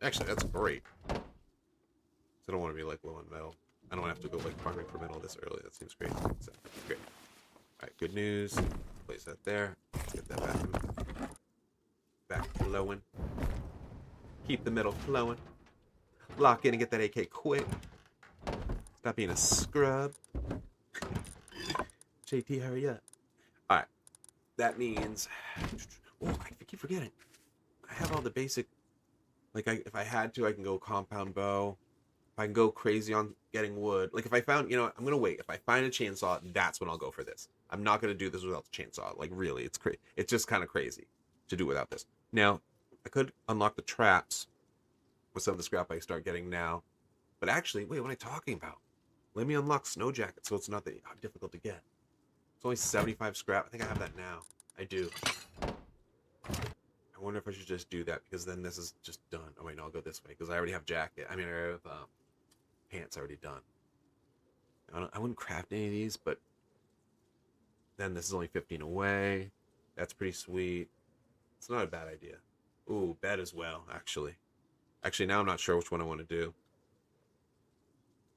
Actually, that's great. I don't want to be like low on metal. I don't have to go like farming for metal this early. That seems great. So, great. All right, good news. Place that there. Let's get that back flowing. Keep the metal flowing. Lock in and get that AK quick. Stop being a scrub. JT, hurry up. All right. That means. Oh, I keep forgetting. I have all the basic. Like, if I had to, I can go compound bow. If I can go crazy on getting wood. Like, if I found, you know, I'm going to wait. If I find a chainsaw, that's when I'll go for this. I'm not going to do this without the chainsaw. Like, really, it's crazy. It's just kind of crazy to do without this. Now, I could unlock the traps with some of the scrap I start getting now. But actually, wait, what am I talking about? Let me unlock Snow Jacket so it's not that difficult to get. It's only 75 scrap. I think I have that now. I do. I wonder if I should just do that, because then this is just done. Oh, wait, no, I'll go this way, because I already have jacket. I mean, I have pants already done. I wouldn't craft any of these, but then this is only 15 away. That's pretty sweet. It's not a bad idea. Ooh, bed as well, actually. Actually, now I'm not sure which one I want to do.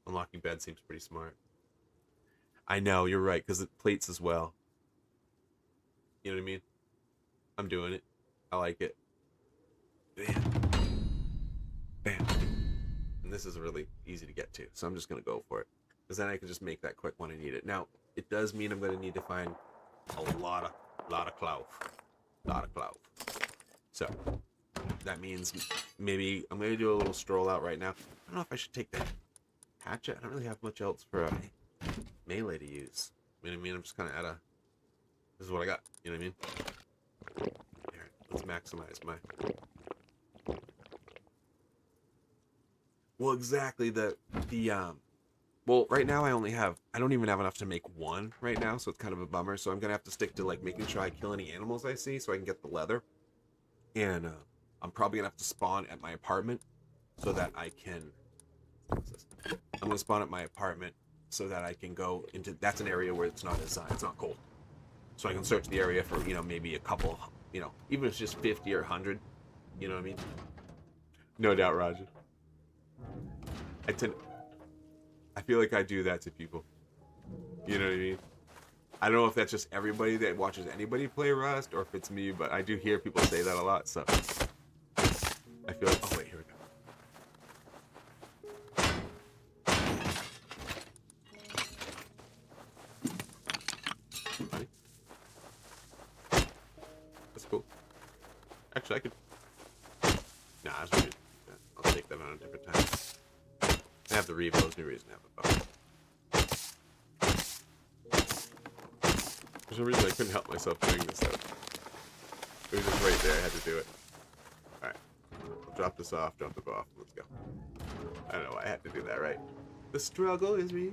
Unlocking bed seems pretty smart. I know, you're right, because it plates as well. You know what I mean? I'm doing it. I like it. Bam. Bam. And this is really easy to get to, so I'm just going to go for it. Because then I can just make that quick when I need it. Now, it does mean I'm going to need to find a lot of cloth. So, that means maybe I'm going to do a little stroll out right now. I don't know if I should take that hatchet. I don't really have much else for melee to use. You know what I mean? I'm just kind of at a... This is what I got. You know what I mean? Here, let's maximize my... Well, exactly. Well, right now I don't even have enough to make one right now, so it's kind of a bummer. So I'm going to have to stick to, like, making sure I kill any animals I see so I can get the leather. And I'm probably going to have to spawn at my apartment so that I can... I'm going to spawn at my apartment so that I can go into... That's an area where it's not cold. So I can search the area for, you know, maybe a couple you know, even if it's just 50 or 100, you know what I mean? No doubt, Roger. I feel like I do that to people. You know what I mean? I don't know if that's just everybody that watches anybody play Rust or if it's me, but I do hear people say that a lot, so I feel like, oh wait, here we go. Funny. That's cool. Actually, I could. Nah, that's weird. I'll take that on a different time. I have the Revo, there's no reason to have a bow. For some reason, I couldn't help myself doing this out. It was just right there, I had to do it. Alright. I'll drop this off, drop the bow off, let's go. I don't know why I had to do that, right? The struggle is real.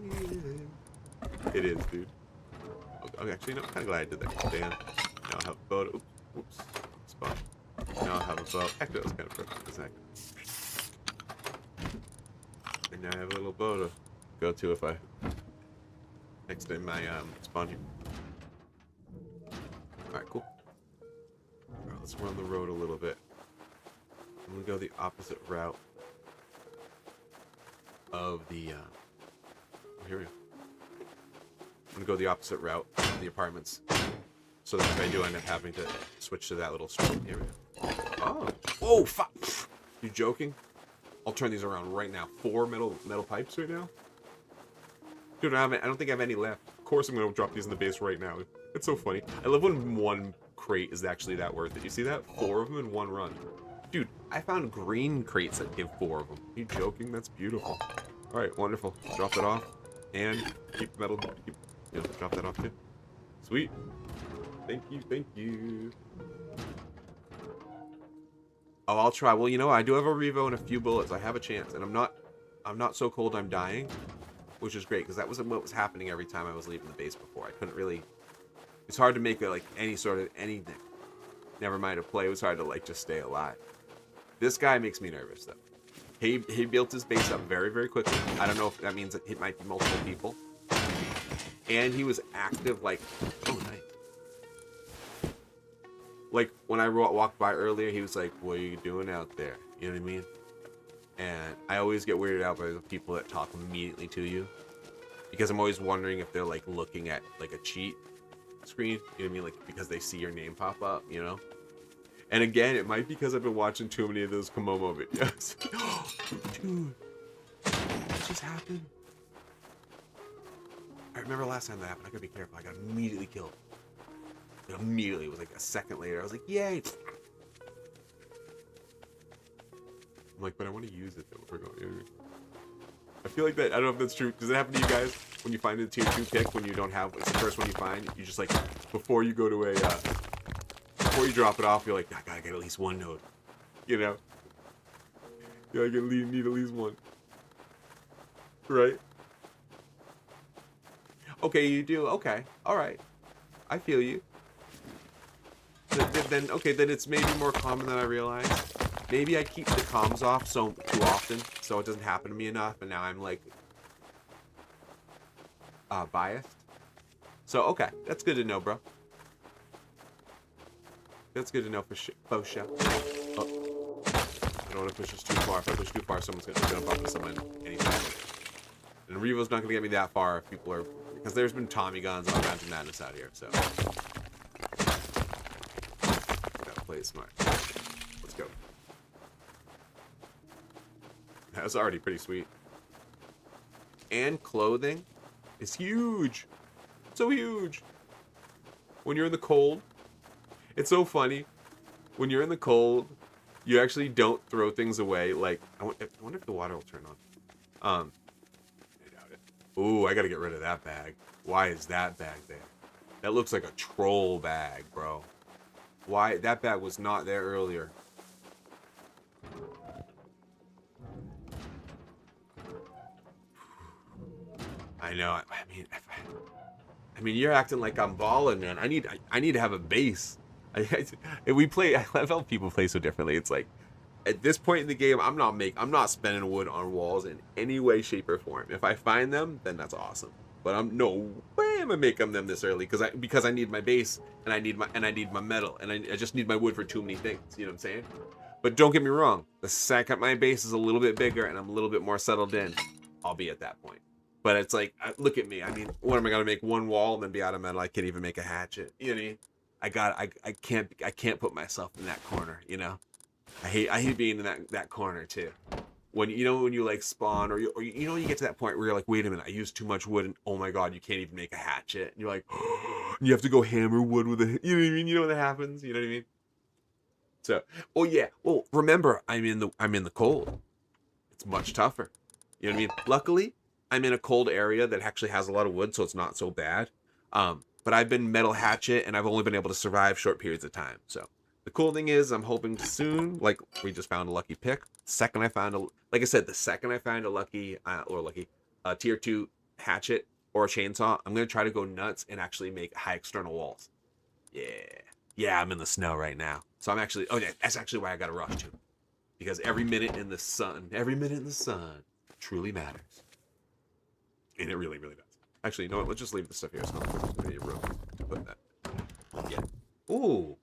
It is, dude. Okay, actually, no, I'm kind of glad I did that. Stand. Now I'll have a bow to... Oops. Spot. Now I'll have a bow. Actually, that was kind of perfect, isn't it? And now I have a little bow to go to if I... Next time my spawn here. Alright, cool. Alright, let's run the road a little bit. I'm gonna go the opposite route of the, here we go. I'm gonna go the opposite route of the apartments. So that if I do end up having to switch to that little street. Here we go. Oh! Oh, fuck! You joking? I'll turn these around right now. 4 metal pipes right now? Dude, I don't think I have any left. Of course I'm gonna drop these in the base right now. It's so funny. I love when one crate is actually that worth it. You see that? 4 of them in one run. Dude, I found green crates that give 4 of them. Are you joking? That's beautiful. Alright, wonderful. Drop that off. And keep metal. Drop that off too. Sweet. Thank you, thank you. Oh, I'll try. Well, you know, I do have a Revo and a few bullets. I have a chance. And I'm not so cold I'm dying. Which is great, because that was what was happening every time I was leaving the base before. I couldn't really... It's hard to make, like, any sort of anything. Never mind a play. It was hard to, like, just stay alive. This guy makes me nervous, though. He built his base up very, very quickly. I don't know if that means that it might be multiple people. And he was active, like... Oh, nice. Like, when I walked by earlier, he was like, what are you doing out there? You know what I mean? And I always get weirded out by the people that talk immediately to you. Because I'm always wondering if they're, like, looking at, like, a cheat screen. You know what I mean? Like, because they see your name pop up, you know? And again, it might be because I've been watching too many of those Komomo videos. Dude. What just happened? I remember last time that happened. I gotta be careful. I got immediately killed. Like, immediately. It was like a second later. I was like, yay! I'm like, but I want to use it though. If we're going. I feel like that. I don't know if that's true. Does it happen to you guys when you find a tier 2 pick when you don't have? It's the first one you find. You just like before you go to a before you drop it off, you're like, I gotta get at least one node. You know. You like need at least one. Right. Okay, you do. Okay. All right. I feel you. Then okay, then it's maybe more common than I realized. Maybe I keep the comms off too often, so it doesn't happen to me enough, and now I'm like biased. So okay, that's good to know, bro. That's good to know for sure. Oh, I don't want to push this too far. If I push too far, someone's gonna jump up to someone anytime. And Revo's not gonna get me that far if people are, because there's been Tommy guns and all kinds of madness out here. So gotta play it smart. Let's go. That's already pretty sweet. And clothing is huge. So huge. When you're in the cold, it's so funny. When you're in the cold, you actually don't throw things away. Like, I wonder if the water will turn on. I doubt it. Ooh, I gotta get rid of that bag. Why is that bag there? That looks like a troll bag, bro. Why? That bag was not there earlier. I know. I mean, you're acting like I'm balling, man. I need to have a base. We play. I love how people play so differently. It's like, at this point in the game, I'm not spending wood on walls in any way, shape, or form. If I find them, then that's awesome. But I'm no way am I making them this early because I need my base and I need my metal and I just need my wood for too many things. You know what I'm saying? But don't get me wrong. The second my base is a little bit bigger and I'm a little bit more settled in, I'll be at that point. But it's like, look at me. I mean, what am I gonna make one wall and then be out of metal? I can't even make a hatchet. You know what I mean? I can't put myself in that corner. You know, I hate being in that corner too. When when you like spawn or you get to that point where you're like, wait a minute, I used too much wood and oh my god, you can't even make a hatchet. And you're like, you have to go hammer wood with a, you know what I mean? You know what happens? You know what I mean? So, oh yeah. Well, remember, I'm in the cold. It's much tougher. You know what I mean? Luckily, I'm in a cold area that actually has a lot of wood, so it's not so bad. But I've been metal hatchet, and I've only been able to survive short periods of time. So the cool thing is, I'm hoping soon. Like we just found a lucky pick. The second I find a lucky tier 2 hatchet or a chainsaw, I'm gonna try to go nuts and actually make high external walls. Yeah, I'm in the snow right now. So I'm actually, oh yeah, that's actually why I got to rush too. Because every minute in the sun truly matters. And it really, really does. Actually, you know what? Let's just leave this stuff here. It's not going to be room to put that. Yeah. Ooh.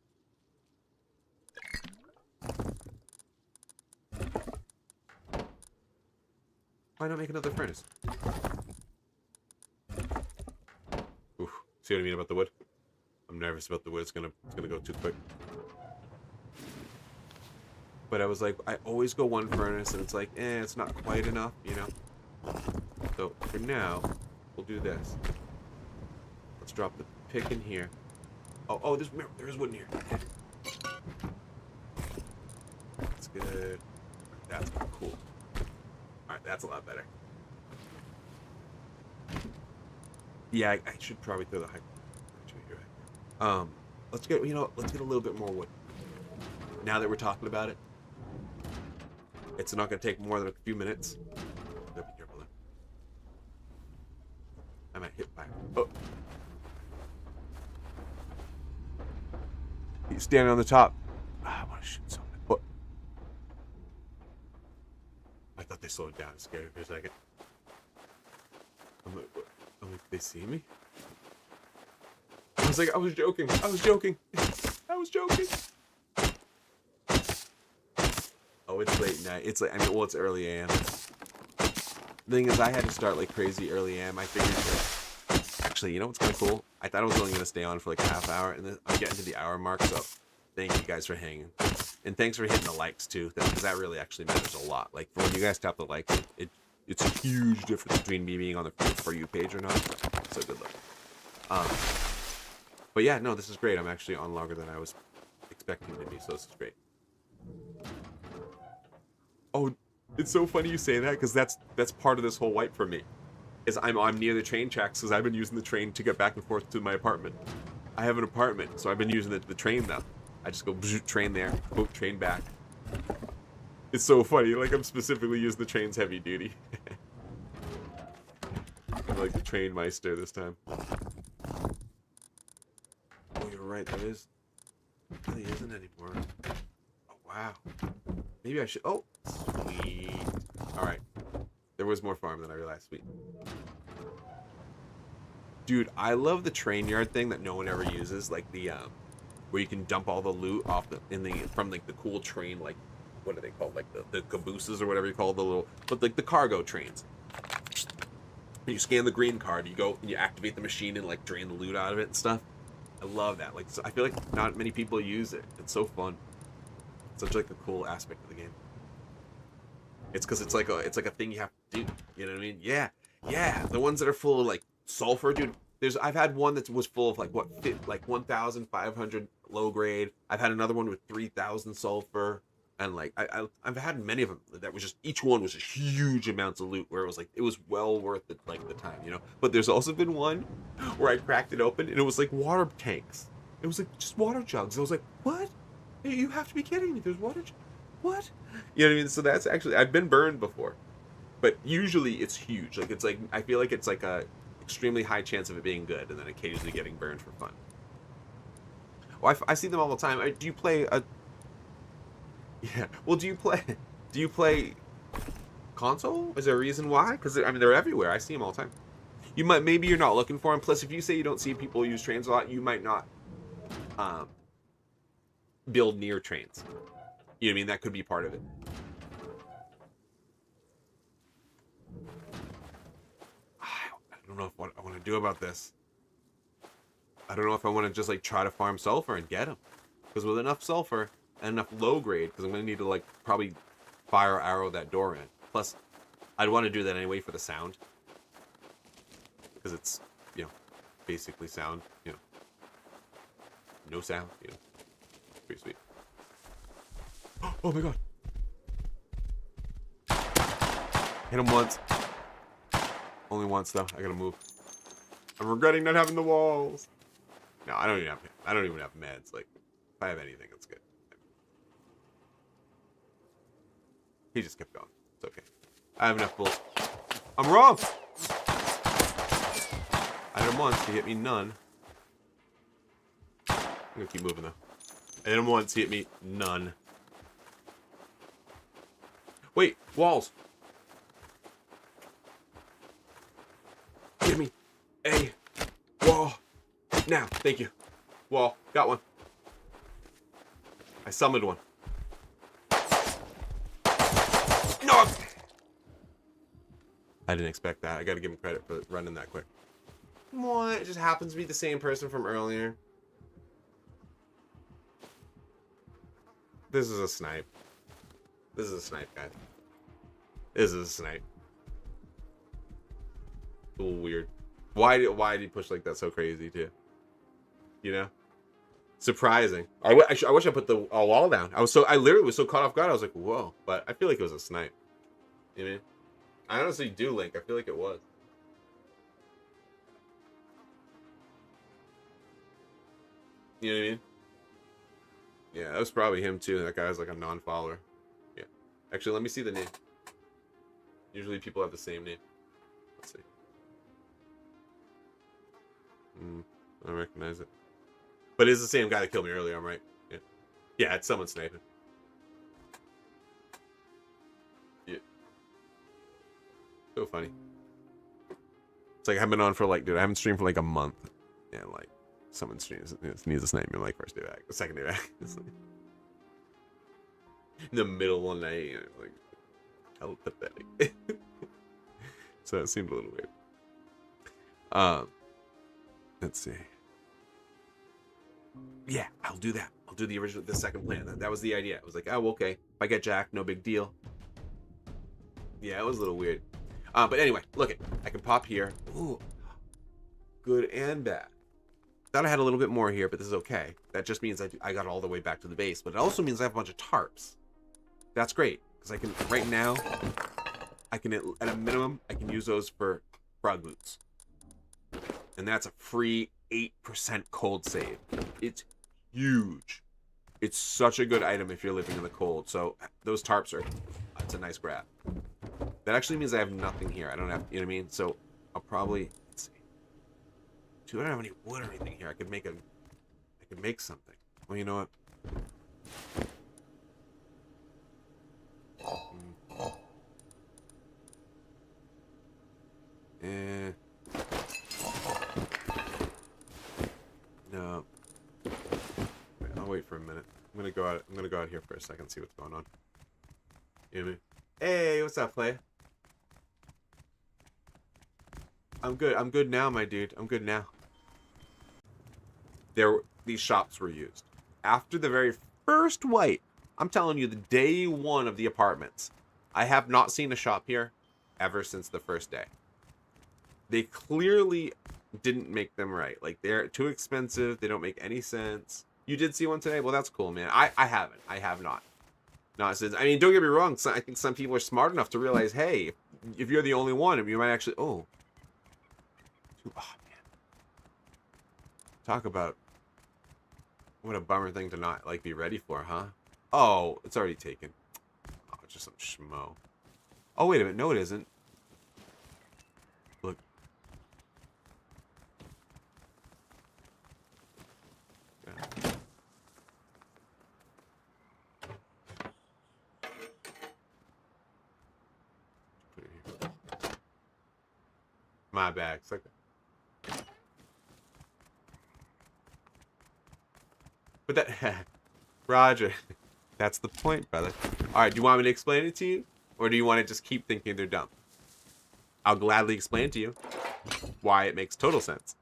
Why not make another furnace? Oof. See what I mean about the wood? I'm nervous about the wood. It's gonna go too quick. But I was like, I always go one furnace, and it's like, it's not quite enough, you know? So, for now, we'll do this. Let's drop the pick in here. Oh, there is wood in here. That's good. That's cool. Alright, that's a lot better. Yeah, I should probably throw the high... let's get a little bit more wood. Now that we're talking about it. It's not going to take more than a few minutes. Be careful then. I might hit fire. Oh. He's standing on the top. I want to shoot something. What? I thought they slowed down. It scared me for a second. I'm like, they see me? I was like, I was joking. I was joking. Oh, it's late night. It's like, it's early AM. The thing is, I had to start like crazy early AM. I figured, actually, you know what's kind of cool? I thought I was only going to stay on for like a half hour, and then I'm getting to the hour mark, so thank you guys for hanging. And thanks for hitting the likes too, because that really actually matters a lot. Like, for when you guys tap the likes, it's a huge difference between me being on the For You page or not. So good luck. But yeah, no, this is great. I'm actually on longer than I was expecting to be, so this is great. Oh, it's so funny you say that, because that's part of this whole wipe for me. Is I'm near the train tracks, because I've been using the train to get back and forth to my apartment. I have an apartment, so I've been using the train now. I just go train there, boop, train back. It's so funny, like I'm specifically using the train's heavy duty. I'm like the train meister this time. Oh, you're right, there really isn't anymore. Oh, wow. Maybe I should, oh, sweet. Alright. There was more farm than I realized, sweet. Dude, I love the train yard thing that no one ever uses, like the, where you can dump all the loot off from like the cool train, like, what are they called? Like the cabooses or whatever you call the little, but like the cargo trains. You scan the green card, you go and you activate the machine and like drain the loot out of it and stuff. I love that. Like, so I feel like not many people use it. It's so fun. It's such like a cool aspect of the game. It's because it's like a thing you have to do. You know what I mean? Yeah. The ones that are full of like sulfur, dude. I've had one that was full of like 1,500 low grade. I've had another one with 3,000 sulfur, and like I've had many of them that was just, each one was just huge amounts of loot where it was like, it was well worth it, like the time, you know. But there's also been one where I cracked it open and it was like water tanks. It was like just water jugs. I was like, what? You have to be kidding me. There's water jugs. What? You know what I mean? So that's actually, I've been burned before, but usually it's huge. Like, it's like, I feel like it's like a extremely high chance of it being good, and then occasionally getting burned for fun. Well, I see them all the time. Do you play a... Yeah. Well, do you play console? Is there a reason why? Because, I mean, they're everywhere. I see them all the time. maybe you're not looking for them. Plus, if you say you don't see people use trains a lot, you might not build near trains. You know what I mean? That could be part of it. I don't know what I want to do about this. I don't know if I want to just like try to farm sulfur and get them. Because with enough sulfur and enough low grade, because I'm going to need to like probably fire arrow that door in. Plus, I'd want to do that anyway for the sound. Because it's, you know, basically sound, you know. No sound, you know. Pretty sweet. Oh my god. Hit him once. Only once though. I gotta move. I'm regretting not having the walls. No, I don't even have meds. Like, if I have anything, it's good. He just kept going. It's okay. I have enough bullets. I'm wrong! I hit him once, he hit me none. I'm gonna keep moving though. I hit him once, he hit me none. Wait, walls! Give me a wall. Now, thank you. Wall, got one. I summoned one. No! I didn't expect that. I gotta give him credit for running that quick. What? It just happens to be the same person from earlier. This is a snipe. This is a snipe, guys. This is a snipe. A little weird. Why did he push like that so crazy too? You know? Surprising. I wish I put the wall down. I literally was so caught off guard. I was like, whoa. But I feel like it was a snipe. You know what I mean? I honestly do, Link. I feel like it was. You know what I mean? Yeah, that was probably him too. That guy was like a non-follower. Yeah. Actually, let me see the name. Usually people have the same name. Let's see. I don't recognize it. But it's the same guy that killed me earlier, I'm right. Yeah. Yeah, it's someone sniping. Yeah. So funny. It's like I've been on for like, dude, I haven't streamed for like a month. And like, someone streams, needs a snipe me like first day back, second day back. It's like, in the middle of the night, you know, like, how pathetic. So it seemed a little weird. Let's see. Yeah, I'll do that. I'll do the second plan. That was the idea. It was like, oh, okay. If I get Jack, no big deal. Yeah, it was a little weird. But anyway, look it. I can pop here. Ooh, good and bad. Thought I had a little bit more here, but this is okay. That just means I got all the way back to the base, but it also means I have a bunch of tarps. That's great because I can right now. I can at a minimum I can use those for frog boots, and that's a free 8% cold save. It's huge. It's such a good item if you're living in the cold. So those tarps are, it's a nice grab. That actually means I have nothing here. I don't have, you know what I mean? So I'll probably, let's see. Dude, I don't have any wood or anything here. I could make something. Well, you know what? No. Wait, I'll wait for a minute. I'm gonna go out here for a second, see what's going on. You know what I mean? Hey, what's up, player? I'm good now, my dude. I'm good now. These shops were used. After the very first wipe, I'm telling you, the day one of the apartments, I have not seen a shop here ever since the first day. They clearly didn't make them right. Like, they're too expensive. They don't make any sense. You did see one today? Well, that's cool, man. I haven't. I have not. Not since. I mean, don't get me wrong. I think some people are smart enough to realize, hey, if you're the only one, you might actually. Oh, man. Talk about what a bummer thing to not like be ready for, huh? Oh, it's already taken. Oh, it's just some schmo. Oh, wait a minute. No, it isn't. Look. Yeah. My bad. It's okay. But that, Roger, that's the point, brother. All right, do you want me to explain it to you? Or do you want to just keep thinking they're dumb? I'll gladly explain to you why it makes total sense.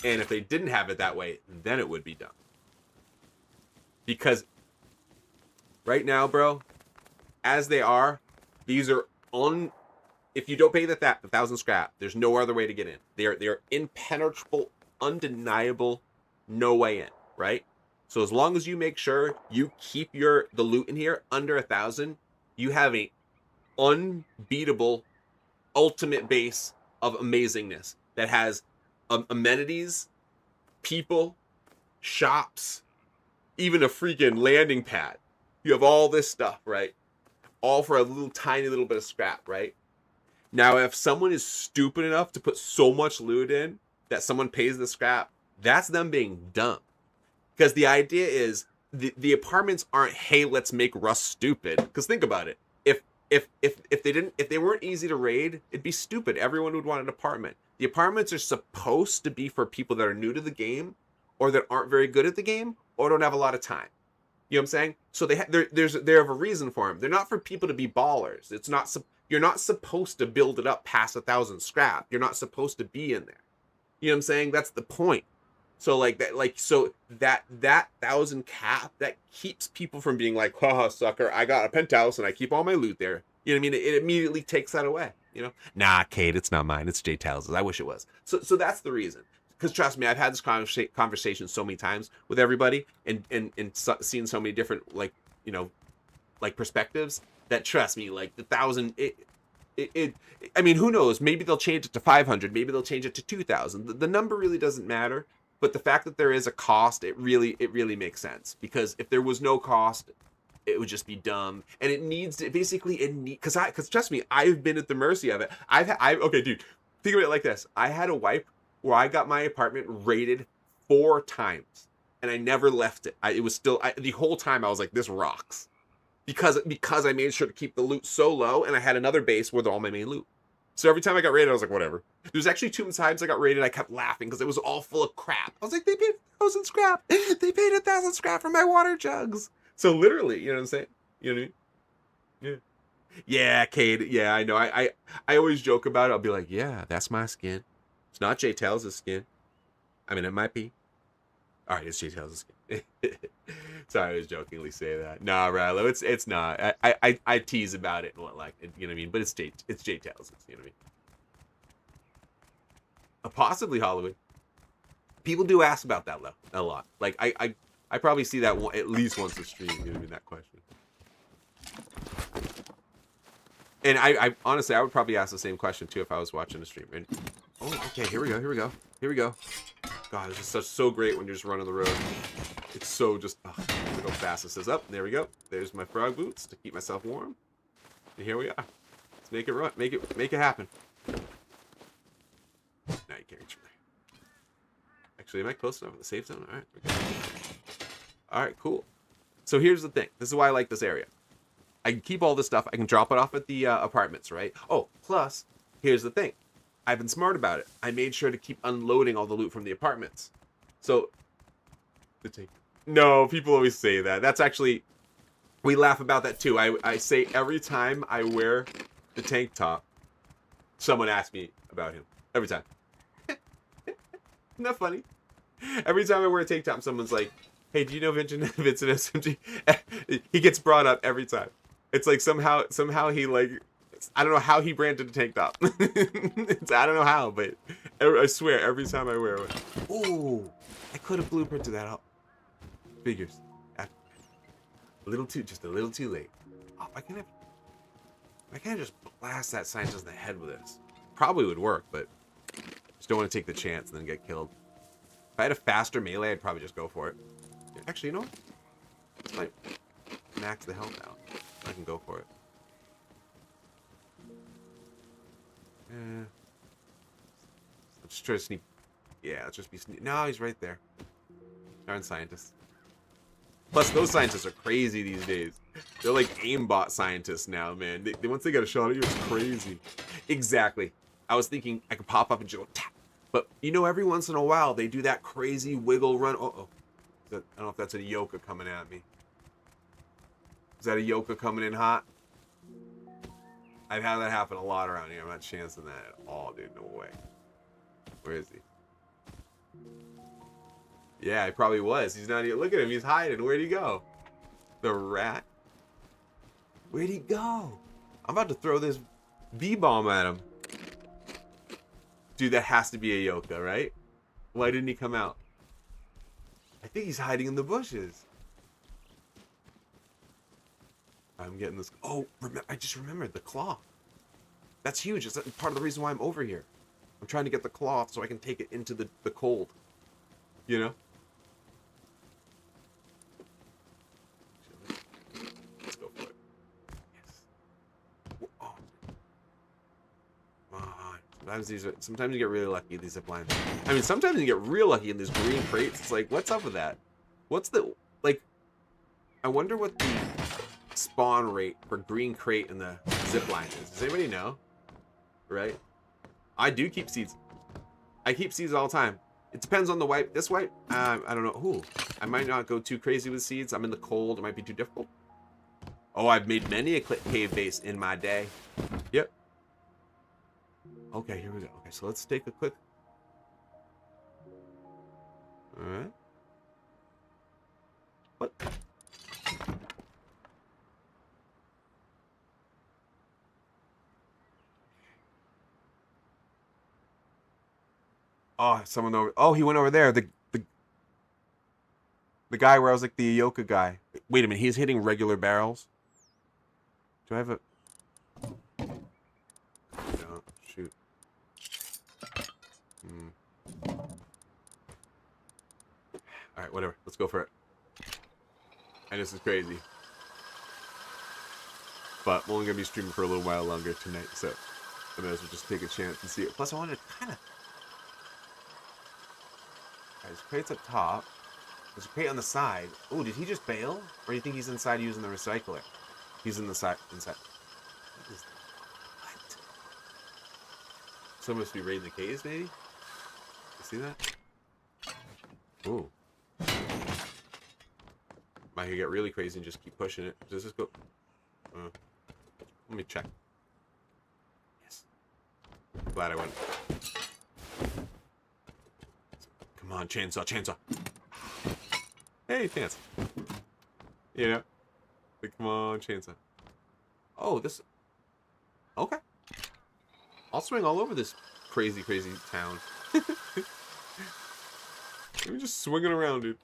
And if they didn't have it that way, then it would be dumb. Because right now, bro, as they are, these are if you don't pay the 1,000 scrap, there's no other way to get in. They're impenetrable, undeniable, no way in, right? So as long as you make sure you keep the loot in here under 1,000, you have a unbeatable ultimate base of amazingness that has amenities, people, shops, even a freaking landing pad. You have all this stuff, right? All for a tiny little bit of scrap, right? Now, if someone is stupid enough to put so much loot in that someone pays the scrap, that's them being dumb. Because the idea is the apartments aren't, hey, let's make Rust stupid. Because think about it. If they weren't easy to raid, it'd be stupid. Everyone would want an apartment. The apartments are supposed to be for people that are new to the game, or that aren't very good at the game, or don't have a lot of time. You know what I'm saying? So they have a reason for them. They're not for people to be ballers. It's not. You're not supposed to build it up past 1,000 scrap. You're not supposed to be in there. You know what I'm saying? That's the point. So that 1,000 cap, that keeps people from being like, haha, sucker, I got a penthouse and I keep all my loot there. You know what I mean? It immediately takes that away. You know? Nah, Kate, it's not mine. It's Jay Tales's. I wish it was. So that's the reason. Because trust me, I've had this conversation so many times with everybody and seen so many different perspectives that, trust me, like the 1,000, I mean, who knows? Maybe they'll change it to 500. Maybe they'll change it to 2,000. The number really doesn't matter. But the fact that there is a cost, it really makes sense. Because if there was no cost, it would just be dumb. And it needs to because trust me, I've been at the mercy of it. Okay, dude, think of it like this. I had a wipe where I got my apartment raided 4 times, and I never left it. It was still the whole time I was like, this rocks, because I made sure to keep the loot so low, and I had another base with all my main loot. So every time I got raided, I was like, whatever. There's actually 2 times I got raided, I kept laughing because it was all full of crap. I was like, they paid 1,000 scrap. They paid 1,000 scrap for my water jugs. So literally, you know what I'm saying? You know what I mean? Yeah. Yeah, Cade. Yeah, I know. I always joke about it. I'll be like, yeah, that's my skin. It's not Jay Tails' skin. I mean, it might be. All right, it's Jay Tails' skin. Sorry, I was jokingly say that. Nah, Rallo, it's not. I tease about it and what like, you know what I mean? But it's Jay Tails'. You know what I mean? Possibly Hollywood. People do ask about that though a lot. Like I probably see that at least once a stream. You know what I mean? That question. And I honestly, I would probably ask the same question too if I was watching a stream. And okay, here we go. God, this is so great when you're just running the road. It's so just, look how fast this is up. There we go. There's my frog boots to keep myself warm. And here we are. Let's make it run. Make it happen. Now you can't reach from there. Actually, am I close enough in the safe zone? All right. Okay. All right, cool. So here's the thing. This is why I like this area. I can keep all this stuff. I can drop it off at the apartments, right? Oh, plus, here's the thing. I've been smart about it. I made sure to keep unloading all the loot from the apartments. So, no, people always say that. That's actually, we laugh about that too. I say every time I wear the tank top, someone asks me about him. Every time. Isn't that funny? Every time I wear a tank top, someone's like, hey, do you know Vincent SMG? He gets brought up every time. It's like somehow he like, I don't know how he branded a tank top. I don't know how, but I swear every time I wear it. Ooh, I could have blueprinted that out. Figures. Just a little too late. Oh, I can't just blast that scientist in the head with this. Probably would work, but just don't want to take the chance and then get killed. If I had a faster melee, I'd probably just go for it. Actually, you know what? This might max the health out. I can go for it. Let's try to sneak. Yeah, let's just be sneak. No, he's right there. Darn scientists. Plus, those scientists are crazy these days. They're like aimbot scientists now, man. Once they get a shot at you, it's crazy. Exactly. I was thinking I could pop up and just go tap. But you know, every once in a while they do that crazy wiggle run. Oh, I don't know if that's a Yoka coming at me. Is that a Yoka coming in hot? I've had that happen a lot around here. I'm not chancing that at all, dude. No way. Where is he? Yeah, he probably was. He's not even. Look at him. He's hiding. Where'd he go? The rat? Where'd he go? I'm about to throw this bee-bomb at him. Dude, that has to be a Yoka, right? Why didn't he come out? I think he's hiding in the bushes. I'm getting this. Oh, I just remembered the cloth. That's huge. It's part of the reason why I'm over here. I'm trying to get the cloth so I can take it into the cold. You know? Let's go for it. Yes. Oh. Come on. Sometimes you get really lucky with these zip lines. I mean, sometimes you get real lucky in these green crates. It's like, what's up with that? What's the, like, I wonder what the spawn rate for green crate in the zip line is. Does anybody know? Right? I do keep seeds. I keep seeds all the time. It depends on the wipe. This wipe, I don't know. Ooh, I might not go too crazy with seeds. I'm in the cold. It might be too difficult. Oh, I've made many a cave base in my day. Yep. Okay, here we go. Okay, so let's take a quick. All right. What? Oh, someone over. Oh, he went over there. The guy where I was like the Yoka guy. Wait a minute. He's hitting regular barrels. Do I have a? No, shoot. All right, whatever. Let's go for it. And this is crazy. But we're only gonna be streaming for a little while longer tonight, so I might as well just take a chance and see it. Plus, I wanted to kind of. There's crates up top. There's a crate on the side. Oh, did he just bail? Or do you think he's inside using the recycler? He's in the side. Inside. What is that? What? Someone must be raiding the caves, maybe? You see that? Ooh. Might get really crazy and just keep pushing it. Does this go? Let me check. Yes. Glad I went. Come on, chainsaw, chainsaw. Hey, chance. You know? Like, come on, chainsaw. Oh, this. Okay. I'll swing all over this crazy, crazy town. I'm just swinging around, dude.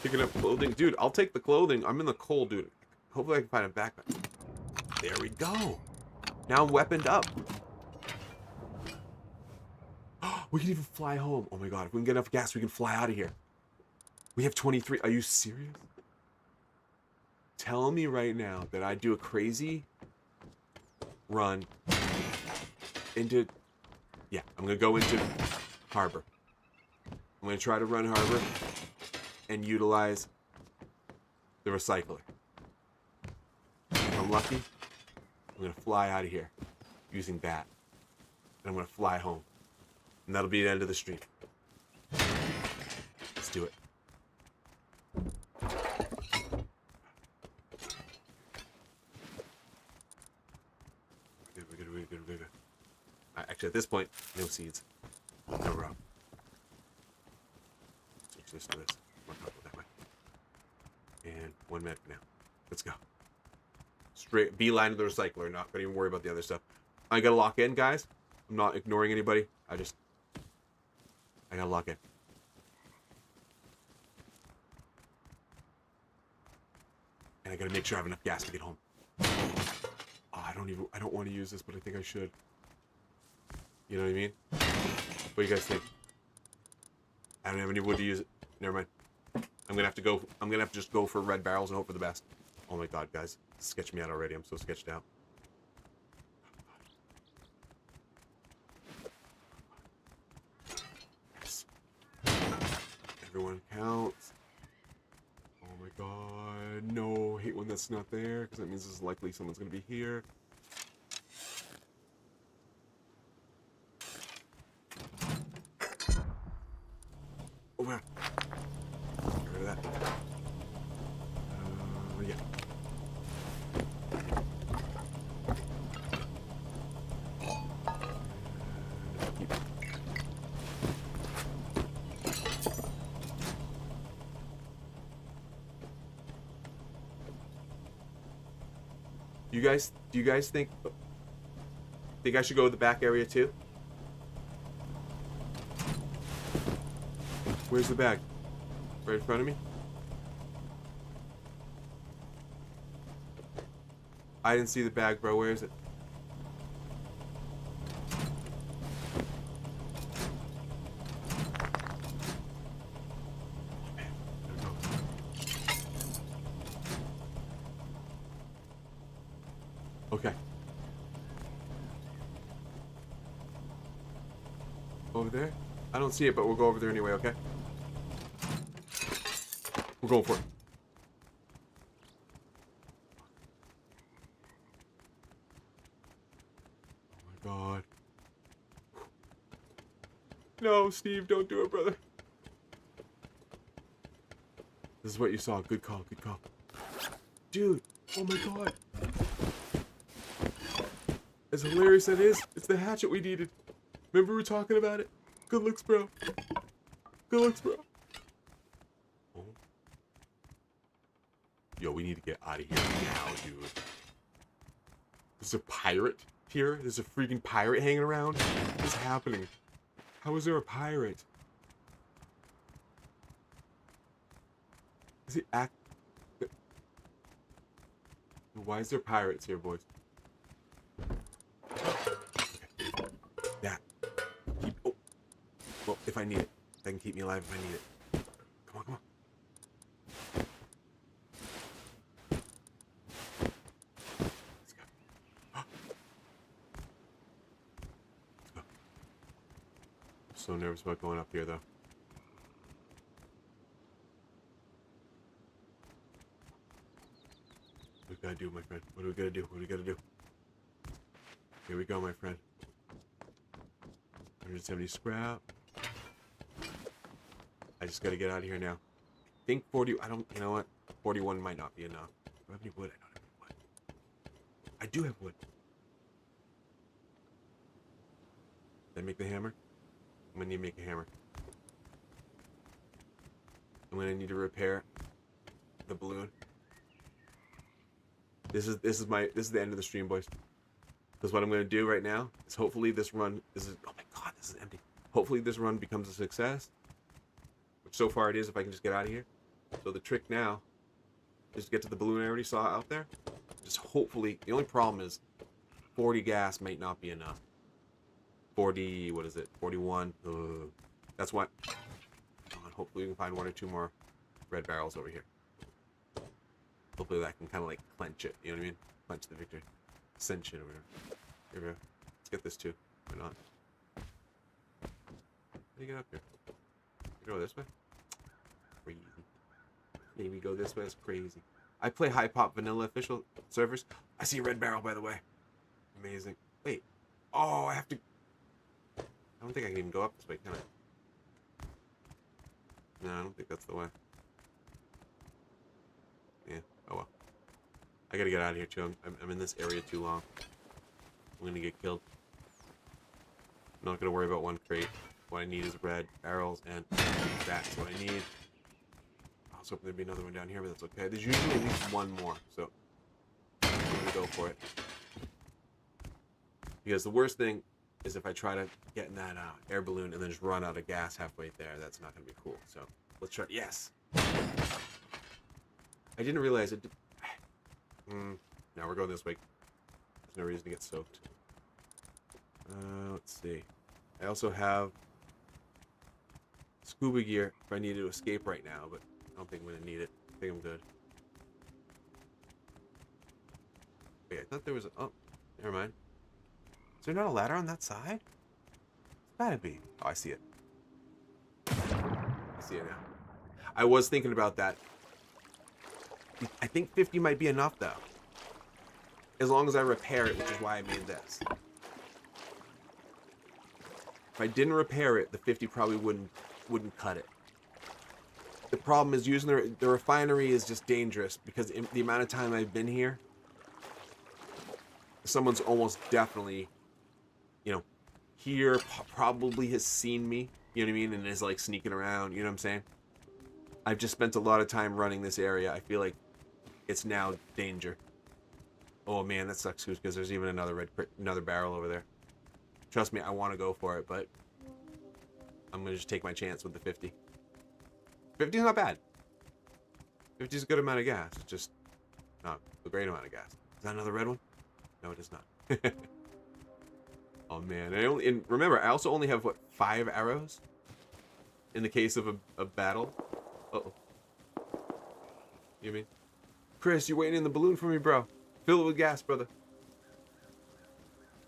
Picking up clothing. Dude, I'll take the clothing. I'm in the cold, dude. Hopefully I can find a backpack. There we go. Now I'm weaponed up. We can even fly home. Oh my god, if we can get enough gas, we can fly out of here. We have 23. Are you serious? Tell me right now that I do a crazy run into... Yeah, I'm going to go into harbor. I'm going to try to run harbor and utilize the recycler. If I'm lucky, I'm going to fly out of here using that. And I'm going to fly home. And that'll be the end of the stream. Let's do it. We're good. Actually, at this point, no seeds. No rock. Switch this to this. I'm gonna go that way. And 1 minute now. Let's go. Straight beeline to the recycler. Not gonna even worry about the other stuff. I gotta lock in, guys. I'm not ignoring anybody. I gotta lock in. And I gotta make sure I have enough gas to get home. Oh, I don't want to use this, but I think I should. You know what I mean? What do you guys think? I don't have any wood to use it. Never mind. I'm gonna have to just go for red barrels and hope for the best. Oh my god, guys. Sketch me out already. I'm so sketched out. Yes. Everyone counts. Oh my god. No. I hate when that's not there, because that means it's likely someone's gonna be here. move. Get rid of that. Yeah. Do you guys think I should go to the back area too? Where's the bag? Right in front of me? I didn't see the bag, bro. Where is it? Okay. Over there? I don't see it, but we'll go over there anyway, okay? We're going for it. Oh my god. No, Steve, don't do it, brother. This is what you saw. Good call, good call. Dude, oh my god. As hilarious as that is, it's the hatchet we needed. Remember we were talking about it? Good looks, bro. Good looks, bro. Oh. Yo, we need to get out of here now, dude. There's a pirate here? There's a freaking pirate hanging around? What's happening? How is there a pirate? Is he act... Why is there pirates here, boys? That. Keep... Oh. Well, if I need it. That can keep me alive if I need it. Come on, come on. Let's go. Let's go. I'm so nervous about going up here, though. What do we gotta do, my friend? What do we gotta do? What do we gotta do? Here we go, my friend. 170 scrap. I just gotta get out of here now. I think 40... I don't... You know what? 41 might not be enough. Do I have any wood? I don't have any wood. I do have wood. Did I make the hammer? I'm gonna need to make a hammer. I'm gonna need to repair the balloon. This is the end of the stream, boys. Because what I'm gonna do right now is hopefully this run is... Oh my god, this is empty. Hopefully this run becomes a success. Which so far it is if I can just get out of here. So the trick now is to get to the balloon I already saw out there. Just hopefully... The only problem is 40 gas might not be enough. 40... What is it? 41. That's what... Hopefully we can find 1 or 2 more red barrels over here. Hopefully that can kind of like clench it. You know what I mean? Clench the victory. Cinch it or whatever. Here we go. Let's get this too. Why not? How do you get up here? You go this way? Crazy. Maybe go this way. That's crazy. I play High Pop Vanilla official servers. I see a red barrel, by the way. Amazing. Wait. Oh, I have to... I don't think I can even go up this way, can I? No, I don't think that's the way. Yeah. Oh well. I gotta get out of here too. I'm in this area too long. I'm gonna get killed. I'm not gonna worry about one crate. What I need is red barrels, and that's what I need. I was hoping there'd be another one down here, but that's okay. There's usually at least one more, so I'm gonna go for it. Because the worst thing is if I try to get in that air balloon and then just run out of gas halfway there. That's not gonna be cool. So let's try. Yes. I didn't realize it. Now we're going this way. There's no reason to get soaked. Let's see. I also have scuba gear if I need to escape right now, but I don't think I'm gonna need it. I think I'm good. Wait, I thought there was a... Oh, never mind. Is there not a ladder on that side? It's gotta be. Oh, I see it. I see it now. I was thinking about that. I think 50 might be enough, though. As long as I repair it, which is why I made this. If I didn't repair it, the 50 probably wouldn't cut it. The problem is using the refinery is just dangerous because in the amount of time I've been here, someone's almost definitely, you know, here probably has seen me, you know what I mean, and is like sneaking around, you know what I'm saying? I've just spent a lot of time running this area. I feel like it's now danger. Oh man, that sucks because there's even another barrel over there. Trust me, I want to go for it, but I'm gonna just take my chance with the 50. 50 is not bad. 50 is a good amount of gas. It's just not a great amount of gas. Is that another red one? No, it is not. Oh man, and remember, I also only have what, 5 arrows in the case of a battle. Uh-oh. You mean? Chris, you're waiting in the balloon for me, bro. Fill it with gas, brother.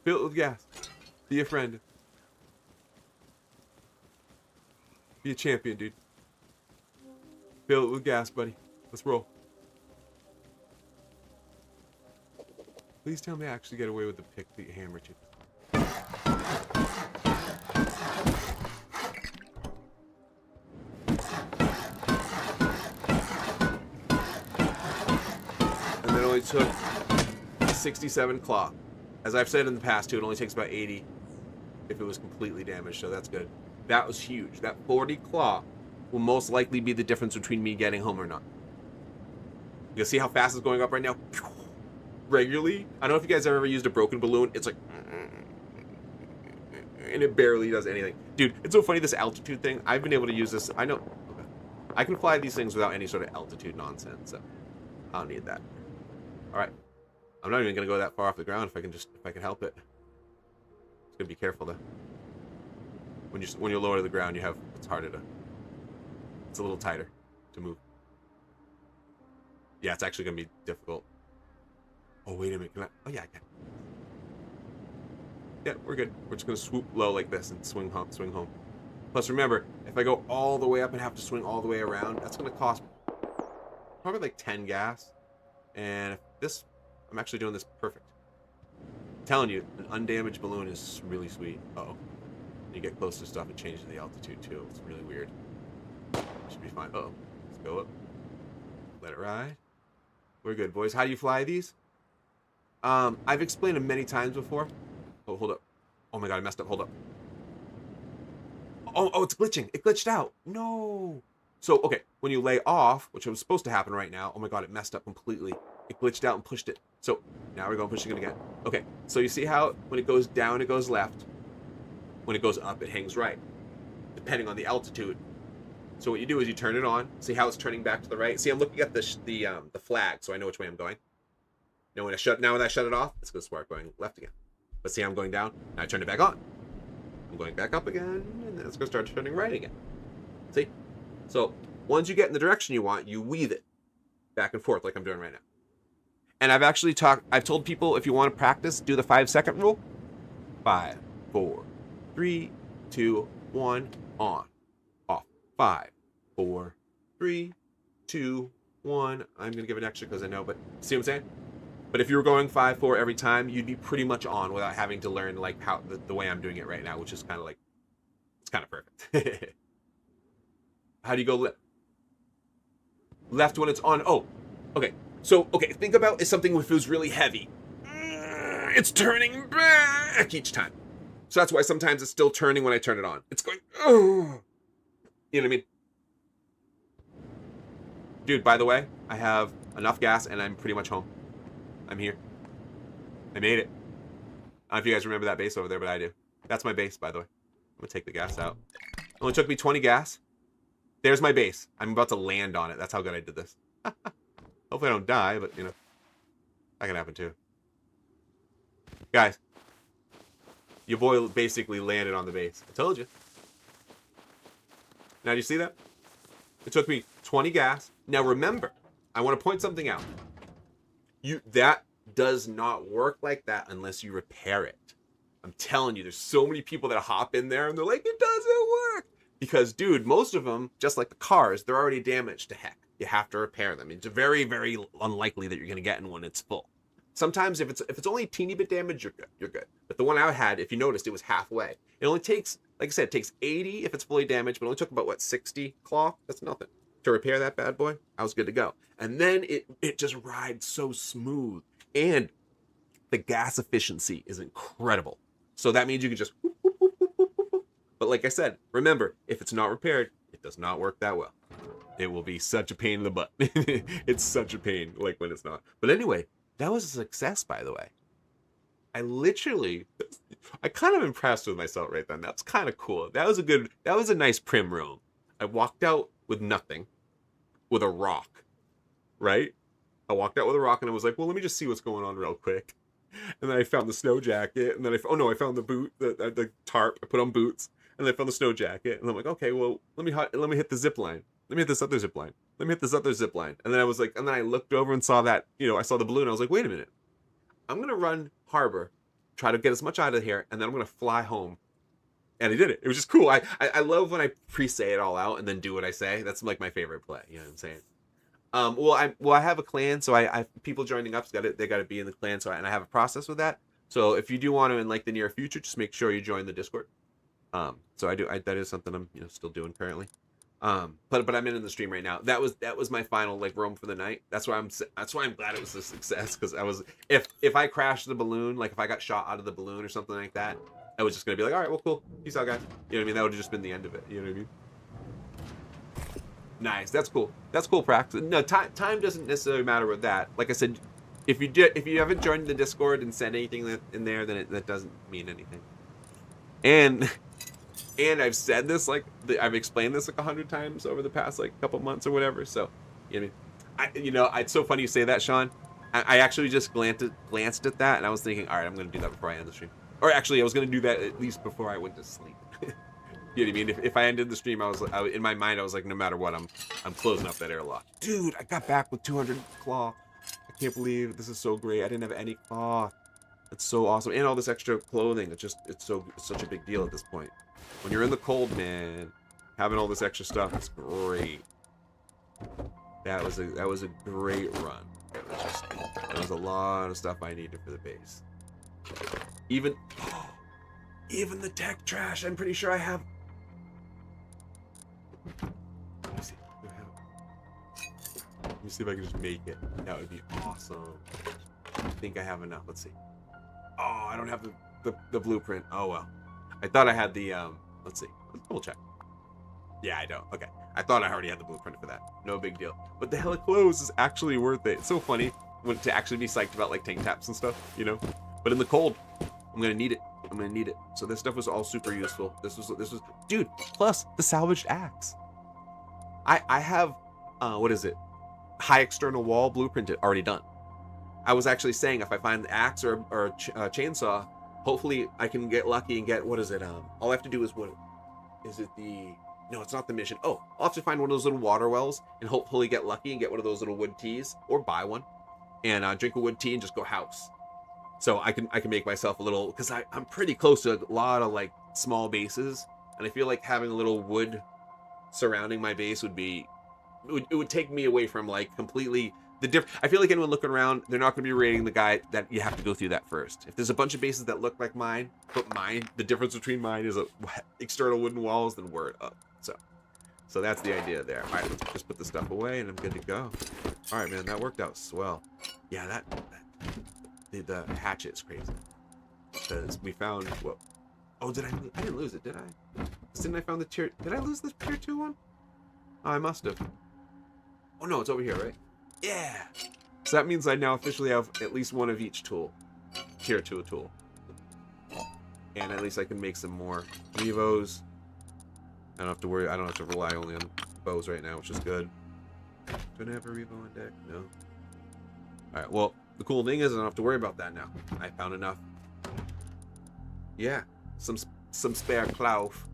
Fill it with gas. Be a friend. Be a champion, dude. Fill it with gas, buddy. Let's roll. Please tell me I actually get away with the hammer, too. And then it only took 67 claw. As I've said in the past, too, it only takes about 80 if it was completely damaged, so that's good. That was huge. That 40 claw will most likely be the difference between me getting home or not. You see how fast it's going up right now? Regularly. I don't know if you guys have ever used a broken balloon. It's like, and it barely does anything. Dude, it's so funny, this altitude thing. I've been able to use this. I know I can fly these things without any sort of altitude nonsense, so I don't need that. All right. I'm not even gonna go that far off the ground if I can help it. Just gotta be careful though. When you're lower to the ground, it's harder to. It's a little tighter to move. Yeah, it's actually gonna be difficult. Oh wait a minute, oh yeah, I can. Yeah, we're good. We're just gonna swoop low like this and swing home. Plus remember, if I go all the way up and have to swing all the way around, that's gonna cost probably like 10 gas. And if this, I'm actually doing this perfect. I'm telling you, an undamaged balloon is really sweet. Uh-oh. You get close to stuff, it changes the altitude too. It's really weird. Should be fine. Uh-oh. Let's go up. Let it ride. We're good, boys. How do you fly these? I've explained it many times before. Oh, hold up. Oh my god, I messed up. Hold up. Oh, it's glitching. It glitched out. No. So, okay, when you lay off, which was supposed to happen right now, oh my god, it messed up completely. It glitched out and pushed it. So, now we're going pushing it again. Okay, so you see how when it goes down, it goes left. When it goes up, it hangs right, depending on the altitude. So what you do is you turn it on. See how it's turning back to the right? See, I'm looking at the flag, so I know which way I'm going. Now when I shut it off, it's going to start going left again. But see how I'm going down? Now I turn it back on. I'm going back up again, and then it's going to start turning right again. See? So once you get in the direction you want, you weave it back and forth like I'm doing right now. And I've told people, if you want to practice, do the 5-second rule. 5, 4, 3, 2, 1, on, off. 5, 4, 3, 2, 1. I'm gonna give it extra because I know, but see what I'm saying? But if you were going 5, 4 every time, you'd be pretty much on without having to learn like how the way I'm doing it right now, which is kind of like, it's kind of perfect. How do you go left? Left when it's on. Oh, okay. So, okay, think about something if it was really heavy. It's turning back each time. So that's why sometimes it's still turning when I turn it on. It's going, oh. You know what I mean? Dude, by the way, I have enough gas and I'm pretty much home. I'm here. I made it. I don't know if you guys remember that base over there, but I do. That's my base, by the way. I'm gonna take the gas out. It only took me 20 gas. There's my base. I'm about to land on it. That's how good I did this. Hopefully I don't die, but, you know, that can happen too. Guys, your boy basically landed on the base. I told you. Now, do you see that? It took me 20 gas. Now, remember, I want to point something out. That does not work like that unless you repair it. I'm telling you, there's so many people that hop in there and they're like, it doesn't work. Because, dude, most of them, just like the cars, they're already damaged to heck. You have to repair them. It's very, very unlikely that you're going to get in when it's full. Sometimes if it's only a teeny bit damaged, you're good. You're good. But the one I had, if you noticed, it was halfway. It only takes, like I said, it takes 80 if it's fully damaged, but it only took about, what, 60 claw? That's nothing. to repair that bad boy, I was good to go. And then it just rides so smooth, and the gas efficiency is incredible. So that means you can just whoop, whoop, whoop, whoop, whoop, whoop. But like I said, remember, if it's not repaired, it does not work that well. It will be such a pain in the butt. It's such a pain, like when it's not. But anyway, that was a success, by the way. I kind of impressed with myself right then. That's kind of cool. That was a nice prim room. I walked out with nothing, with a rock, right? I walked out with a rock and I was like, well, let me just see what's going on real quick. And then I found the snow jacket, and then I found the boot, the tarp. I put on boots, and then I found the snow jacket, and I'm like, okay, well, let me hit the zip line. Let me hit this other zip line. Let me hit this other zip line. And then I looked over and saw that, I saw the balloon. I was like, wait a minute. I'm gonna run harbor, try to get as much out of here, and then I'm gonna fly home. And I did it. It was just cool. I love when I pre-say it all out and then do what I say. That's like my favorite play. You know what I'm saying? I have a clan, so I people joining up. They got to be in the clan. And I have a process with that. So if you do want to in like the near future, just make sure you join the Discord. So that is something I'm still doing currently. But I'm in the stream right now. That was my final like roam for the night. That's why I'm glad it was a success, because if I crashed the balloon, like if I got shot out of the balloon or something like that, I was just gonna be like, all right, well, cool, peace out, guys. You know what I mean? That would have just been the end of it. You know what I mean? Nice. That's cool. That's cool practice. No, time doesn't necessarily matter with that. Like I said, if you haven't joined the Discord and said anything in there, then that doesn't mean anything. And I've said this I've explained this like 100 times over the past like couple months or whatever. So, you know what I mean? It's so funny you say that, Sean. I actually just glanced at that, and I was thinking, all right, I'm gonna do that before I end the stream. Or actually, I was gonna do that at least before I went to sleep. You know what I mean? If I ended the stream, in my mind, I was like, no matter what, I'm closing up that airlock. Dude, I got back with 200 cloth. I can't believe this is so great. I didn't have any cloth. It's so awesome, and all this extra clothing. It's such a big deal at this point. When you're in the cold, man, having all this extra stuff is great. That was a great run. There was a lot of stuff I needed for the base. Even the tech trash. I'm pretty sure I have. Let me see if I can just make it. That would be awesome. I think I have enough. Let's see. Oh, I don't have the blueprint. Oh well. I thought I had the let's see. Let's double check. Yeah, I don't. Okay. I thought I already had the blueprint for that. No big deal. But the hella clothes is actually worth it. It's so funny to actually be psyched about like tank taps and stuff, But in the cold, I'm gonna need it. So this stuff was all super useful. This was dude, plus the salvaged axe. I have what is it? High external wall blueprinted already done. I was actually saying if I find the axe or chainsaw, hopefully I can get lucky and get, what is it? All I have to do is no, it's not the mission. Oh, I'll have to find one of those little water wells and hopefully get lucky and get one of those little wood teas, or buy one and drink a wood tea and just go house. So I can make myself a little, because I'm pretty close to a lot of like small bases, and I feel like having a little wood surrounding my base it would take me away from like completely I feel like anyone looking around, they're not going to be rating the guy that you have to go through that first. If there's a bunch of bases that look like mine, but the difference between mine is external wooden walls, then word up. So that's the idea there. All right, let's just put the stuff away and I'm good to go. All right, man, that worked out swell. Yeah, the hatchet is crazy. Because we found what? Oh, I didn't lose it, did I? Didn't I found the tier? Did I lose the tier 2 one? Oh, I must have. Oh no, it's over here, right? Yeah. So that means I now officially have at least one of each tool. Tier 2 tool. And at least I can make some more Revos. I don't have to worry. I don't have to rely only on bows right now, which is good. Do I have a Revo on deck? No. All right. Well, the cool thing is I don't have to worry about that now. I found enough. Yeah, some spare cloth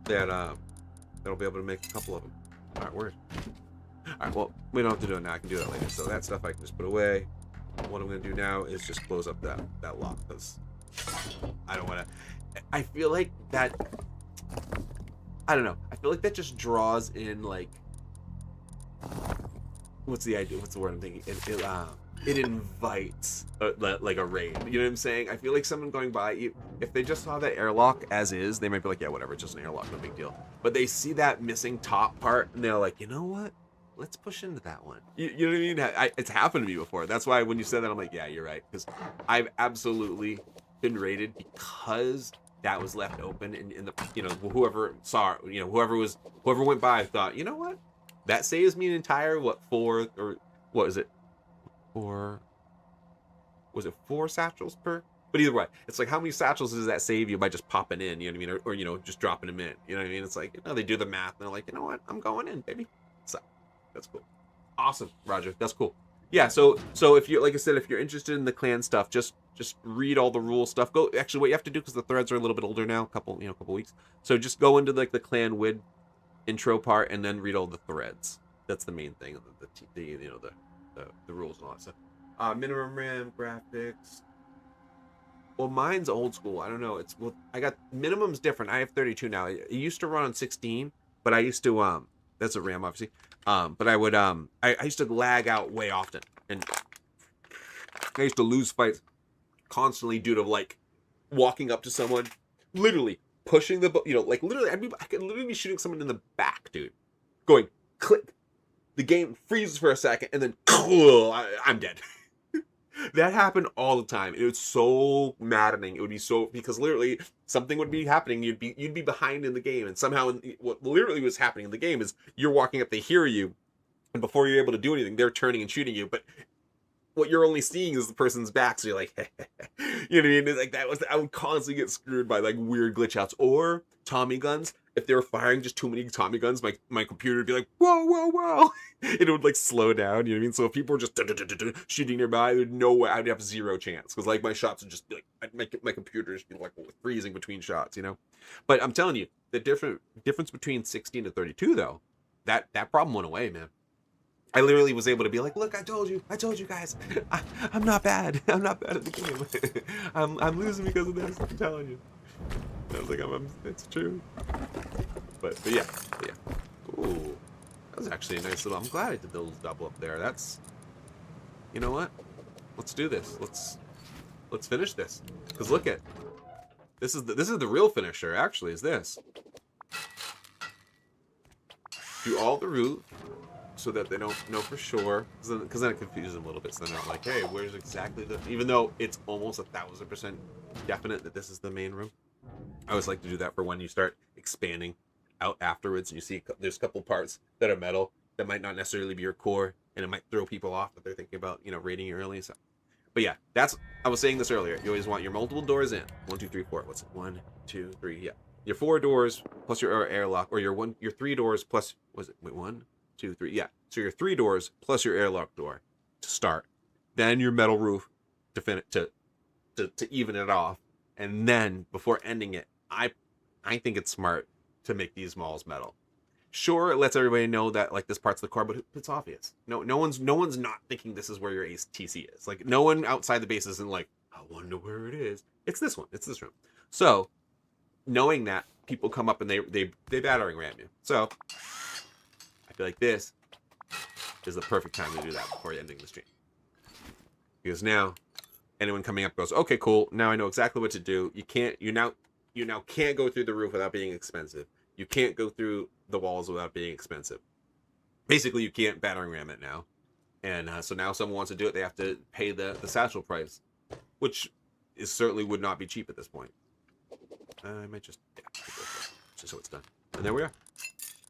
that that'll be able to make a couple of them. All right, word. All right. Well, we don't have to do it now. I can do that later. So that stuff I can just put away. What I'm gonna do now is just close up that lock, because I don't want to. I feel like that. I don't know. I feel like that just draws in like. What's the idea? What's the word I'm thinking? it invites like a raid. You know what I'm saying? I feel like someone going by, if they just saw that airlock as is, they might be like, yeah, whatever, it's just an airlock, no big deal. But they see that missing top part, and they're like, you know what? Let's push into that one. You know what I mean? It's happened to me before. That's why when you said that, I'm like, yeah, you're right. Because I've absolutely been raided because that was left open, and in the whoever saw it, whoever went by thought, you know what? That saves me an entire four, or what is it? Four, was it 4 satchels per? But either way, it's like, how many satchels does that save you by just popping in? You know what I mean? Or just dropping them in. You know what I mean? It's like, they do the math and they're like, you know what? I'm going in, baby. So that's cool. Awesome, Roger. That's cool. Yeah. So if you, like I said, if you're interested in the clan stuff, just read all the rule stuff. Go, actually, what you have to do, because the threads are a little bit older now, couple weeks. So just go into like the clan WID intro part and then read all the threads. That's the main thing. The rules and all that stuff. Minimum RAM, graphics. Well, mine's old school. I don't know. I got minimum's different. I have 32 now. It used to run on 16, but I used to that's a RAM obviously. But I would I used to lag out way often, and I used to lose fights constantly due to like walking up to someone, literally pushing the like literally I could literally be shooting someone in the back, dude, going click. The game freezes for a second, and then I'm dead. That happened all the time. It was so maddening. It would be so, because literally something would be happening. You'd be behind in the game, and somehow what literally was happening in the game is you're walking up, they hear you, and before you're able to do anything, they're turning and shooting you. But what you're only seeing is the person's back, so you're like, you know what I mean? It's like I would constantly get screwed by like weird glitch outs or Tommy guns. If they were firing just too many Tommy guns, my computer would be like, whoa, whoa, whoa. It would like slow down, you know what I mean? So if people were just shooting nearby, there's no way, I'd have zero chance. Because like my shots would just be like, my computer would just be like freezing between shots, But I'm telling you, the difference between 16 to 32 though, that problem went away, man. I literally was able to be like, look, I told you guys, I'm not bad. I'm not bad at the game. I'm losing because of this, I'm telling you. I was like, it's true. But yeah. Ooh, that was actually a nice little. I'm glad I did those double up there. That's, you know what? Let's do this. Let's finish this. Cause look at, this is the real finisher. Actually, is this? Do all the route so that they don't know for sure. Because then it confuses them a little bit. So they're not like, hey, where's exactly the? Even though it's almost 1,000% definite that this is the main room. I always like to do that for when you start expanding out afterwards and you see there's a couple parts that are metal that might not necessarily be your core, and it might throw people off if they're thinking about raiding you early. So, but yeah, I was saying this earlier. You always want your multiple doors in. 1, 2, 3, 4. What's it? 1, 2, 3. Yeah, your 4 doors plus your airlock, or your 3 doors plus, was it? Wait, 1, 2, 3. Yeah, so your 3 doors plus your airlock door to start. Then your metal roof to even it off, and then before ending it, I think it's smart to make these walls metal. Sure, it lets everybody know that like this part's the core, but it's obvious. No one's not thinking this is where your TC is. Like no one outside the base isn't like, I wonder where it is. It's this one. It's this room. So knowing that, people come up and they battering ram you. So I feel like this is the perfect time to do that before ending the stream, because now anyone coming up goes, okay, cool. Now I know exactly what to do. You now can't go through the roof without being expensive. You can't go through the walls without being expensive. Basically, you can't battering ram it now. And so now if someone wants to do it, they have to pay the satchel price, which certainly would not be cheap at this point. I might just so it's done. And there we are.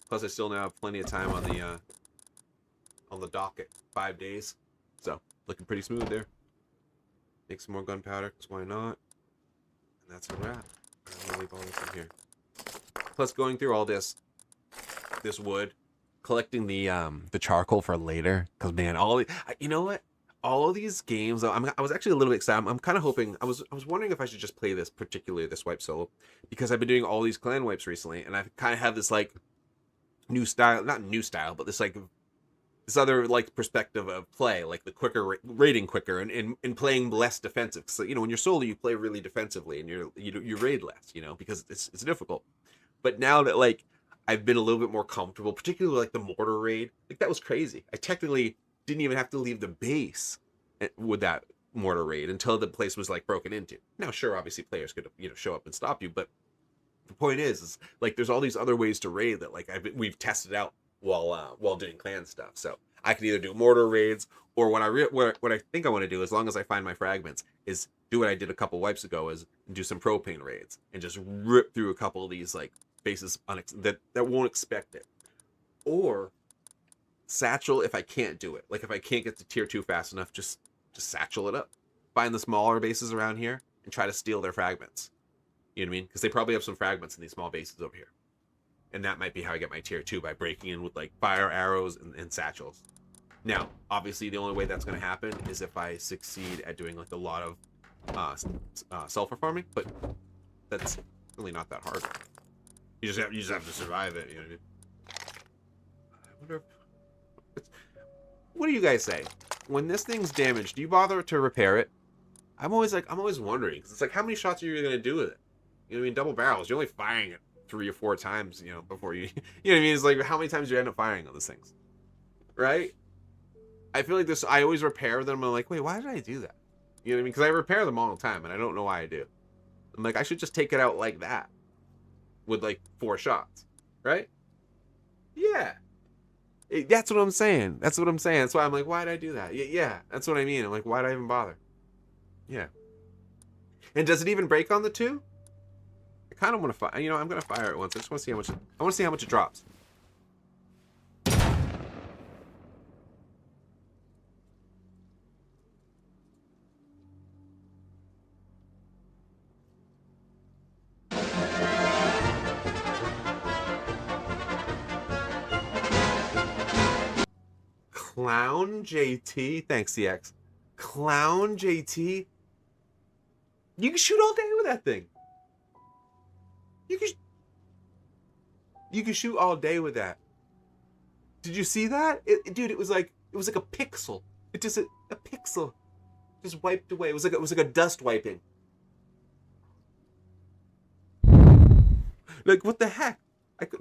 Plus, I still now have plenty of time on the docket. 5 days. So, looking pretty smooth there. Make some more gunpowder, because why not? And that's a wrap. I'm gonna leave all this in here. Plus, going through all this wood, collecting the charcoal for later, because man, you know what? All of these games, I was actually a little bit excited. I'm kind of hoping. I was wondering if I should just play this, particularly this wipe solo, because I've been doing all these clan wipes recently, and I kind of have this like new style, not new style, but this like this other like perspective of play, like the quicker raiding quicker and playing less defensive. So when you're solo, you play really defensively and you raid less, because it's difficult. But now that like I've been a little bit more comfortable, particularly like the mortar raid, like that was crazy. I technically didn't even have to leave the base with that mortar raid until the place was like broken into. Now, sure, obviously players could show up and stop you, but the point is like there's all these other ways to raid that like we've tested out while doing clan stuff. So I can either do mortar raids or what I think I want to do, as long as I find my fragments, is do what I did a couple wipes ago, is do some propane raids and just rip through a couple of these like bases that won't expect it, or satchel if I can't do it. Like if I can't get to tier 2 fast enough, just satchel it up, find the smaller bases around here and try to steal their fragments. You know what I mean? Because they probably have some fragments in these small bases over here. And that might be how I get my tier 2, by breaking in with like fire arrows and satchels. Now, obviously, the only way that's going to happen is if I succeed at doing like a lot of sulfur farming, but that's really not that hard. You just have to survive it. You know what I mean? I wonder what do you guys say? When this thing's damaged, do you bother to repair it? I'm always wondering, because it's like, how many shots are you going to do with it? You know what I mean? Double barrels. You're only firing it 3 or 4 times, before you... You know what I mean? It's like, how many times do you end up firing on these things? Right? I feel like this... I always repair them, and I'm like, wait, why did I do that? You know what I mean? Because I repair them all the time, and I don't know why I do. I'm like, I should just take it out like that. With, like, 4 shots. Right? Yeah. That's what I'm saying. That's what I'm saying. That's why I'm like, why did I do that? Yeah, that's what I mean. I'm like, why did I even bother? Yeah. And does it even break on the 2? I kind of want to fire. I'm going to fire it once. I just want to see how much. I want to see how much it drops. Clown JT, thanks CX. Clown JT. You can shoot all day with that thing. You can shoot all day with that. Did you see that? Dude, it was like a pixel. It just a pixel just wiped away. It was like a dust wiping. Like, what the heck?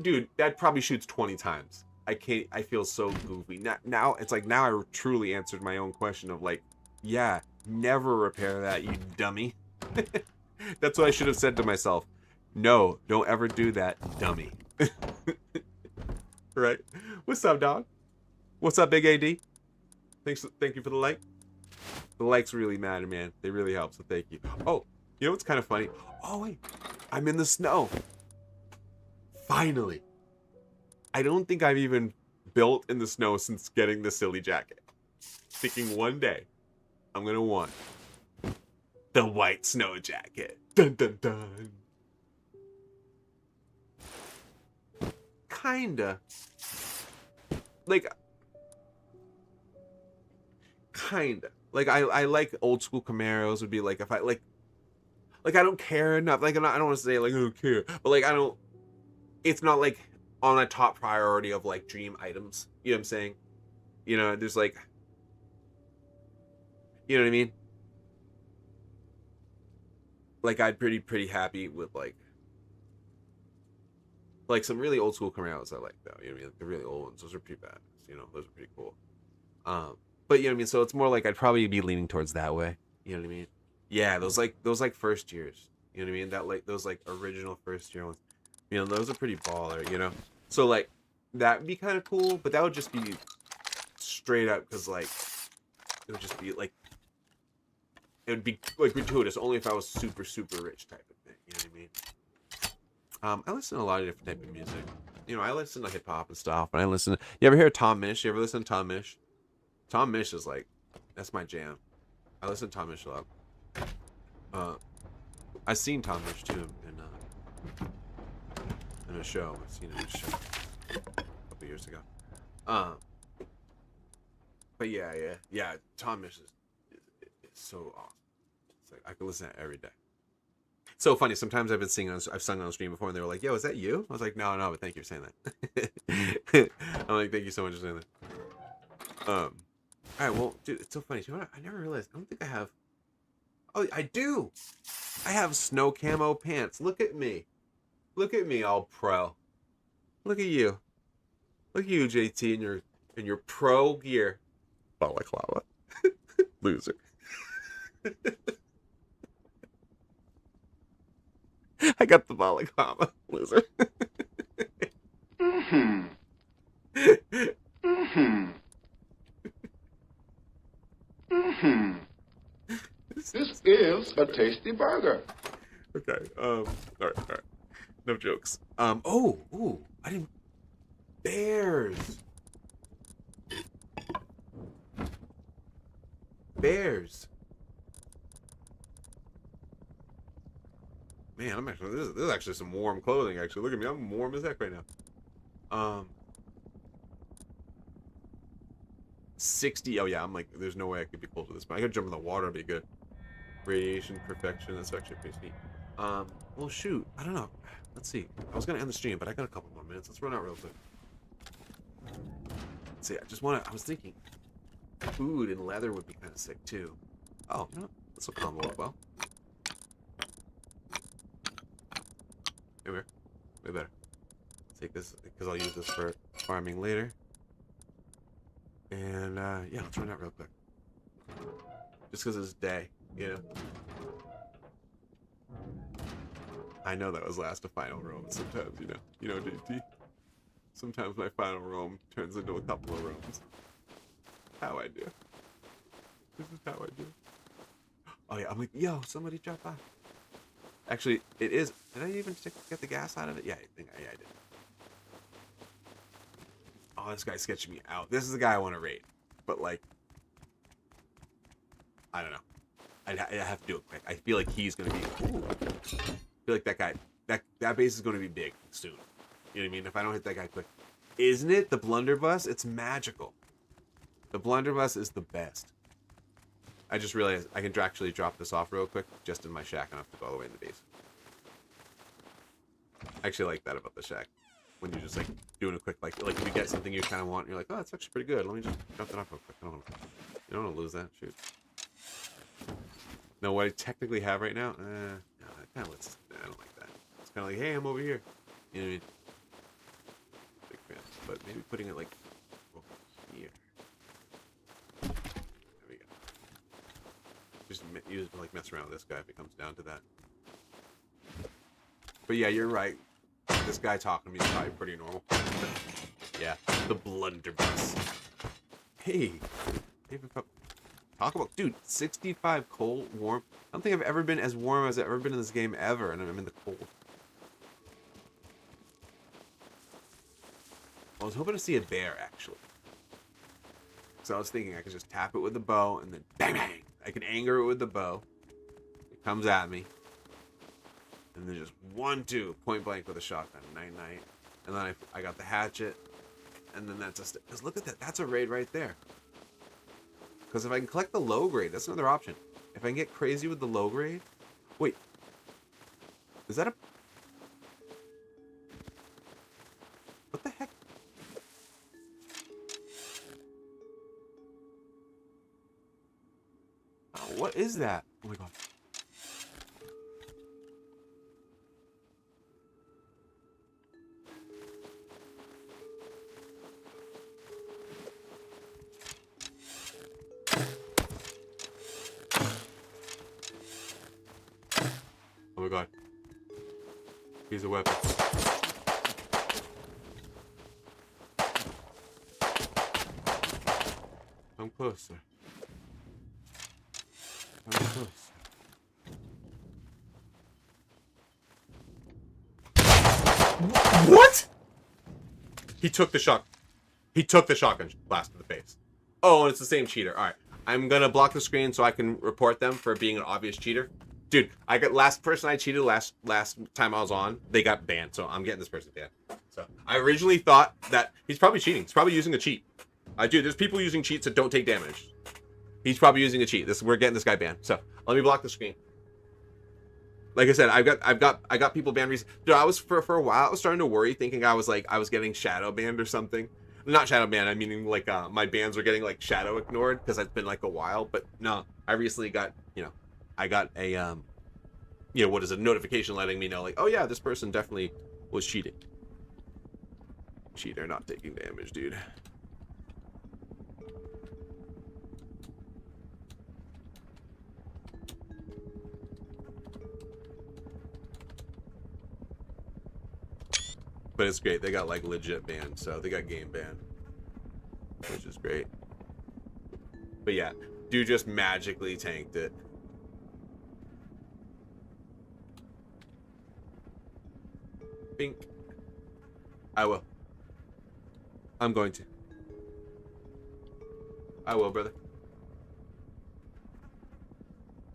Dude, that probably shoots 20 times. I can't. I feel so goofy. Now it's like, now I truly answered my own question of like, yeah, never repair that, you dummy. That's what I should have said to myself. No, don't ever do that, dummy. Right? What's up, dog? What's up, Big AD? Thank you for the like. The likes really matter, man. They really help, so thank you. Oh, you know what's kind of funny? Oh, wait. I'm in the snow. Finally. I don't think I've even built in the snow since getting the silly jacket. Thinking one day I'm going to want the white snow jacket. Dun, dun, dun. Kinda. Like, kinda. Like, I like old school Camaros. Would be like, if I, like I don't care enough. Like, I don't want to say, like, I don't care. But, like, it's not, like, on a top priority of, like, dream items. You know what I'm saying? There's, like... You know what I mean? Like, I'd pretty happy with, like, some really old school Camaros I like, though. You know what I mean? Like, the really old ones. Those are pretty bad. Those are pretty cool. But, you know what I mean? So it's more like I'd probably be leaning towards that way. You know what I mean? Yeah, those first years. You know what I mean? That, like, those, like, original first year ones. Those are pretty baller, So, like, that would be kind of cool, but that would just be straight up, because, like, it would just be, like, it would be, like, gratuitous, only if I was super, super rich type of thing, you know what I mean? I listen to a lot of different type of music. I listen to hip-hop and stuff, and you ever hear Tom Misch? You ever listen to Tom Misch? Tom Misch is, like, that's my jam. I listen to Tom Misch a lot. I've seen Tom Misch, too, in a show. I've seen him in a show a couple years ago. But yeah. Tom Misch is so awesome. It's like I could listen to it every day. So funny. Sometimes I've sung on stream before, and they were like, "Yo, is that you?" I was like, "No, but thank you for saying that." I'm like, "Thank you so much for saying that." All right. Well, dude, it's so funny. I never realized. I don't think I have. Oh, I do. I have snow camo pants. Look at me. Look at me, all pro. Look at you. Look at you, JT, in your pro gear. Balaclava. Loser. I got the balaclava. Loser. Mm-hmm. Mm-hmm. Mm-hmm. This is a tasty burger. Okay. All right. All right. No jokes. Ooh. I didn't. Bears. Bears. Man, I'm actually. This is actually some warm clothing. Actually, look at me. I'm warm as heck right now. 60. Oh yeah. I'm like. There's no way I could be cold to this. But I could jump in the water and be good. Radiation perfection. That's actually pretty neat. Well, shoot. I don't know. Let's see. I was gonna end the stream, but I got a couple more minutes. Let's run out real quick. Let's see. I was thinking, food and leather would be kind of sick too. Oh, you know what? This will combo up well. Here we are. Way better. Take this because I'll use this for farming later. And yeah, let's run out real quick. Just because it's day, you know. I know that was last a final roam. Sometimes, you know, JT. Sometimes my final roam turns into a couple of roams. How I do. This is how I do. Oh yeah, I'm like, yo, somebody drop by. Actually, it is. Did I even get the gas out of it? Yeah, I think I did. Oh, this guy's sketching me out. This is the guy I want to rate. But like, I don't know. I have to do it quick. I feel like he's gonna be. Ooh, I feel like that guy. That base is gonna be big soon. You know what I mean? If I don't hit that guy quick, isn't it the blunderbuss? It's magical. The blunderbuss is the best. I just realized I can actually drop this off real quick, just in my shack. I don't have to go all the way in the base. I actually like that about the shack. When you're just like doing a quick like if you get something you kind of want, and you're like, oh, that's actually pretty good. Let me just jump that off real quick. You don't want to lose that. Shoot. No, what I technically have right now, no, that kind of lets. I don't like that. It's kind of like, hey, I'm over here. You know what I mean? Big fan. But maybe putting it like over here. There we go. Just use it to like mess around with this guy if it comes down to that. But yeah, you're right. This guy talking to me is probably pretty normal. Yeah, the blunderbuss. Hey, talk about, dude, 65 cold, warm. I don't think I've ever been as warm as I've ever been in this game ever, and I'm in the cold. I was hoping to see a bear, actually. So I was thinking I could just tap it with the bow, and then bang, bang. I can anger it with the bow. It comes at me. And then just 1-2 point blank with a shotgun, night. And then I got the hatchet, and then that's a because look at that, that's a raid right there. Because if I can collect the low grade, that's another option. If I can get crazy with the low grade, wait, is that a what the heck? Oh, what is that? Oh my god. Oh my god. He's a weapon. Come closer. Come closer. What? He took the shot. He took the shotgun blast to the face. Oh, and it's the same cheater. All right. I'm going to block the screen so I can report them for being an obvious cheater. Dude, I got last person I cheated last time I was on, they got banned. So I'm getting this person banned. So I originally thought that he's probably cheating. He's probably using a cheat. Dude, there's people using cheats that don't take damage. He's probably using a cheat. We're getting this guy banned. So let me block the screen. Like I said, I got people banned recently. Dude, I was for a while I was starting to worry, thinking I was getting shadow banned or something. Not shadow banned, I mean like my bans were getting like shadow ignored because it's been like a while. But no, I recently got I got a what is a notification letting me know like, oh yeah, this person definitely was cheating. Cheater not taking damage, dude. But it's great. They got like legit banned, so they got game banned, which is great. But yeah, dude just magically tanked it. Bink. I will. I'm going to. I will, brother.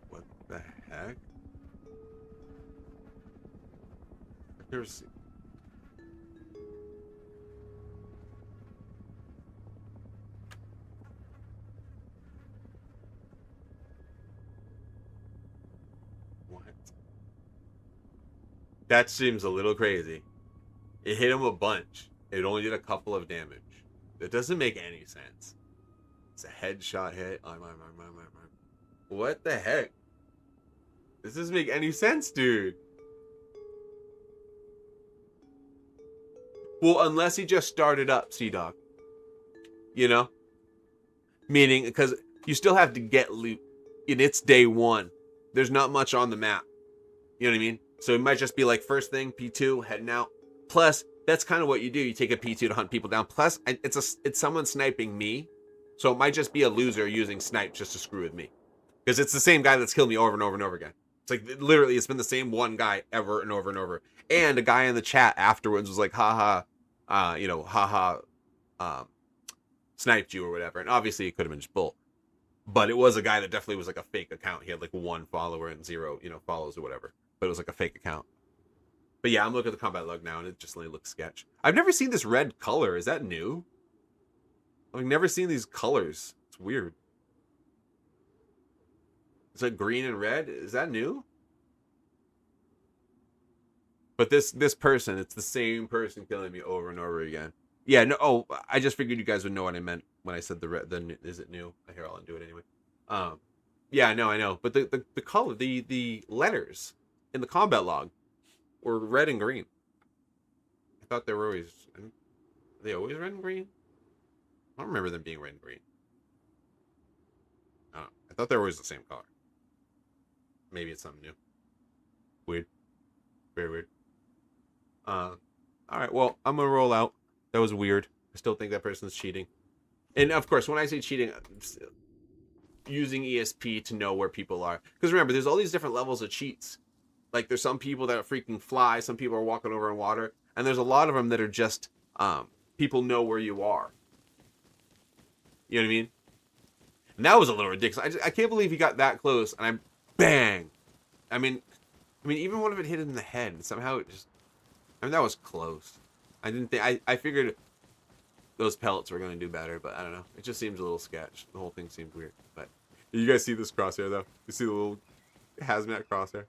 What the heck? I've never seen. What? That seems a little crazy. It hit him a bunch. It only did a couple of damage. It doesn't make any sense. It's a headshot hit. What the heck? This doesn't make any sense, dude. Well, unless he just started up, Sea-Dog. You know? Meaning, because you still have to get loot. And it's day one. There's not much on the map. You know what I mean? So it might just be like first thing, P2, heading out. Plus, that's kind of what you do. You take a P2 to hunt people down. Plus, it's someone sniping me. So it might just be a loser using snipe just to screw with me. Because it's the same guy that's killed me over and over and over again. It's like, literally, it's been the same one guy ever and over and over. And a guy in the chat afterwards was like, haha, sniped you or whatever. And obviously, it could have been just bull. But it was a guy that definitely was like a fake account. He had like 1 follower and 0, follows or whatever. But it was like a fake account. But yeah, I'm looking at the combat log now, and it just really looks sketch. I've never seen this red color. Is that new? I've never seen these colors. It's weird. It's like green and red. Is that new? But this person, it's the same person killing me over and over again. Yeah, no. Oh, I just figured you guys would know what I meant when I said the red. Is it new? Here, I'll undo it anyway. Yeah, no, I know. But the color, the letters in the combat log were red and green. I thought they were always. Are they always red and green? I don't remember them being red and green. I don't know. I thought they were always the same color. Maybe it's something new. Weird. Very weird. Alright, well, I'm gonna roll out. That was weird. I still think that person's cheating. And of course, when I say cheating, using ESP to know where people are. Because remember, there's all these different levels of cheats. Like, there's some people that freaking fly, some people are walking over in water, and there's a lot of them that are just, people know where you are. You know what I mean? And that was a little ridiculous. I can't believe he got that close, and I bang! I mean, even one of it hit him in the head, and somehow it just... that was close. I didn't think... I figured those pellets were going to do better, but I don't know. It just seems a little sketch. The whole thing seemed weird. But you guys see this crosshair, though? You see the little hazmat crosshair?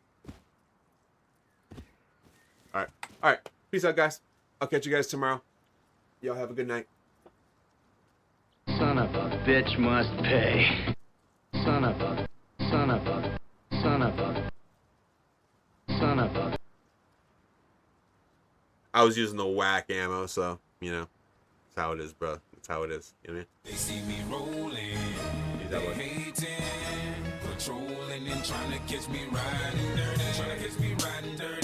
Alright. Peace out, guys. I'll catch you guys tomorrow. Y'all have a good night. Son of a bitch must pay. Son of a. I was using the whack ammo, so, that's how it is, bro. That's how it is. You know what I mean? They see me rolling, they hating, patrolling and trying to catch me riding dirty,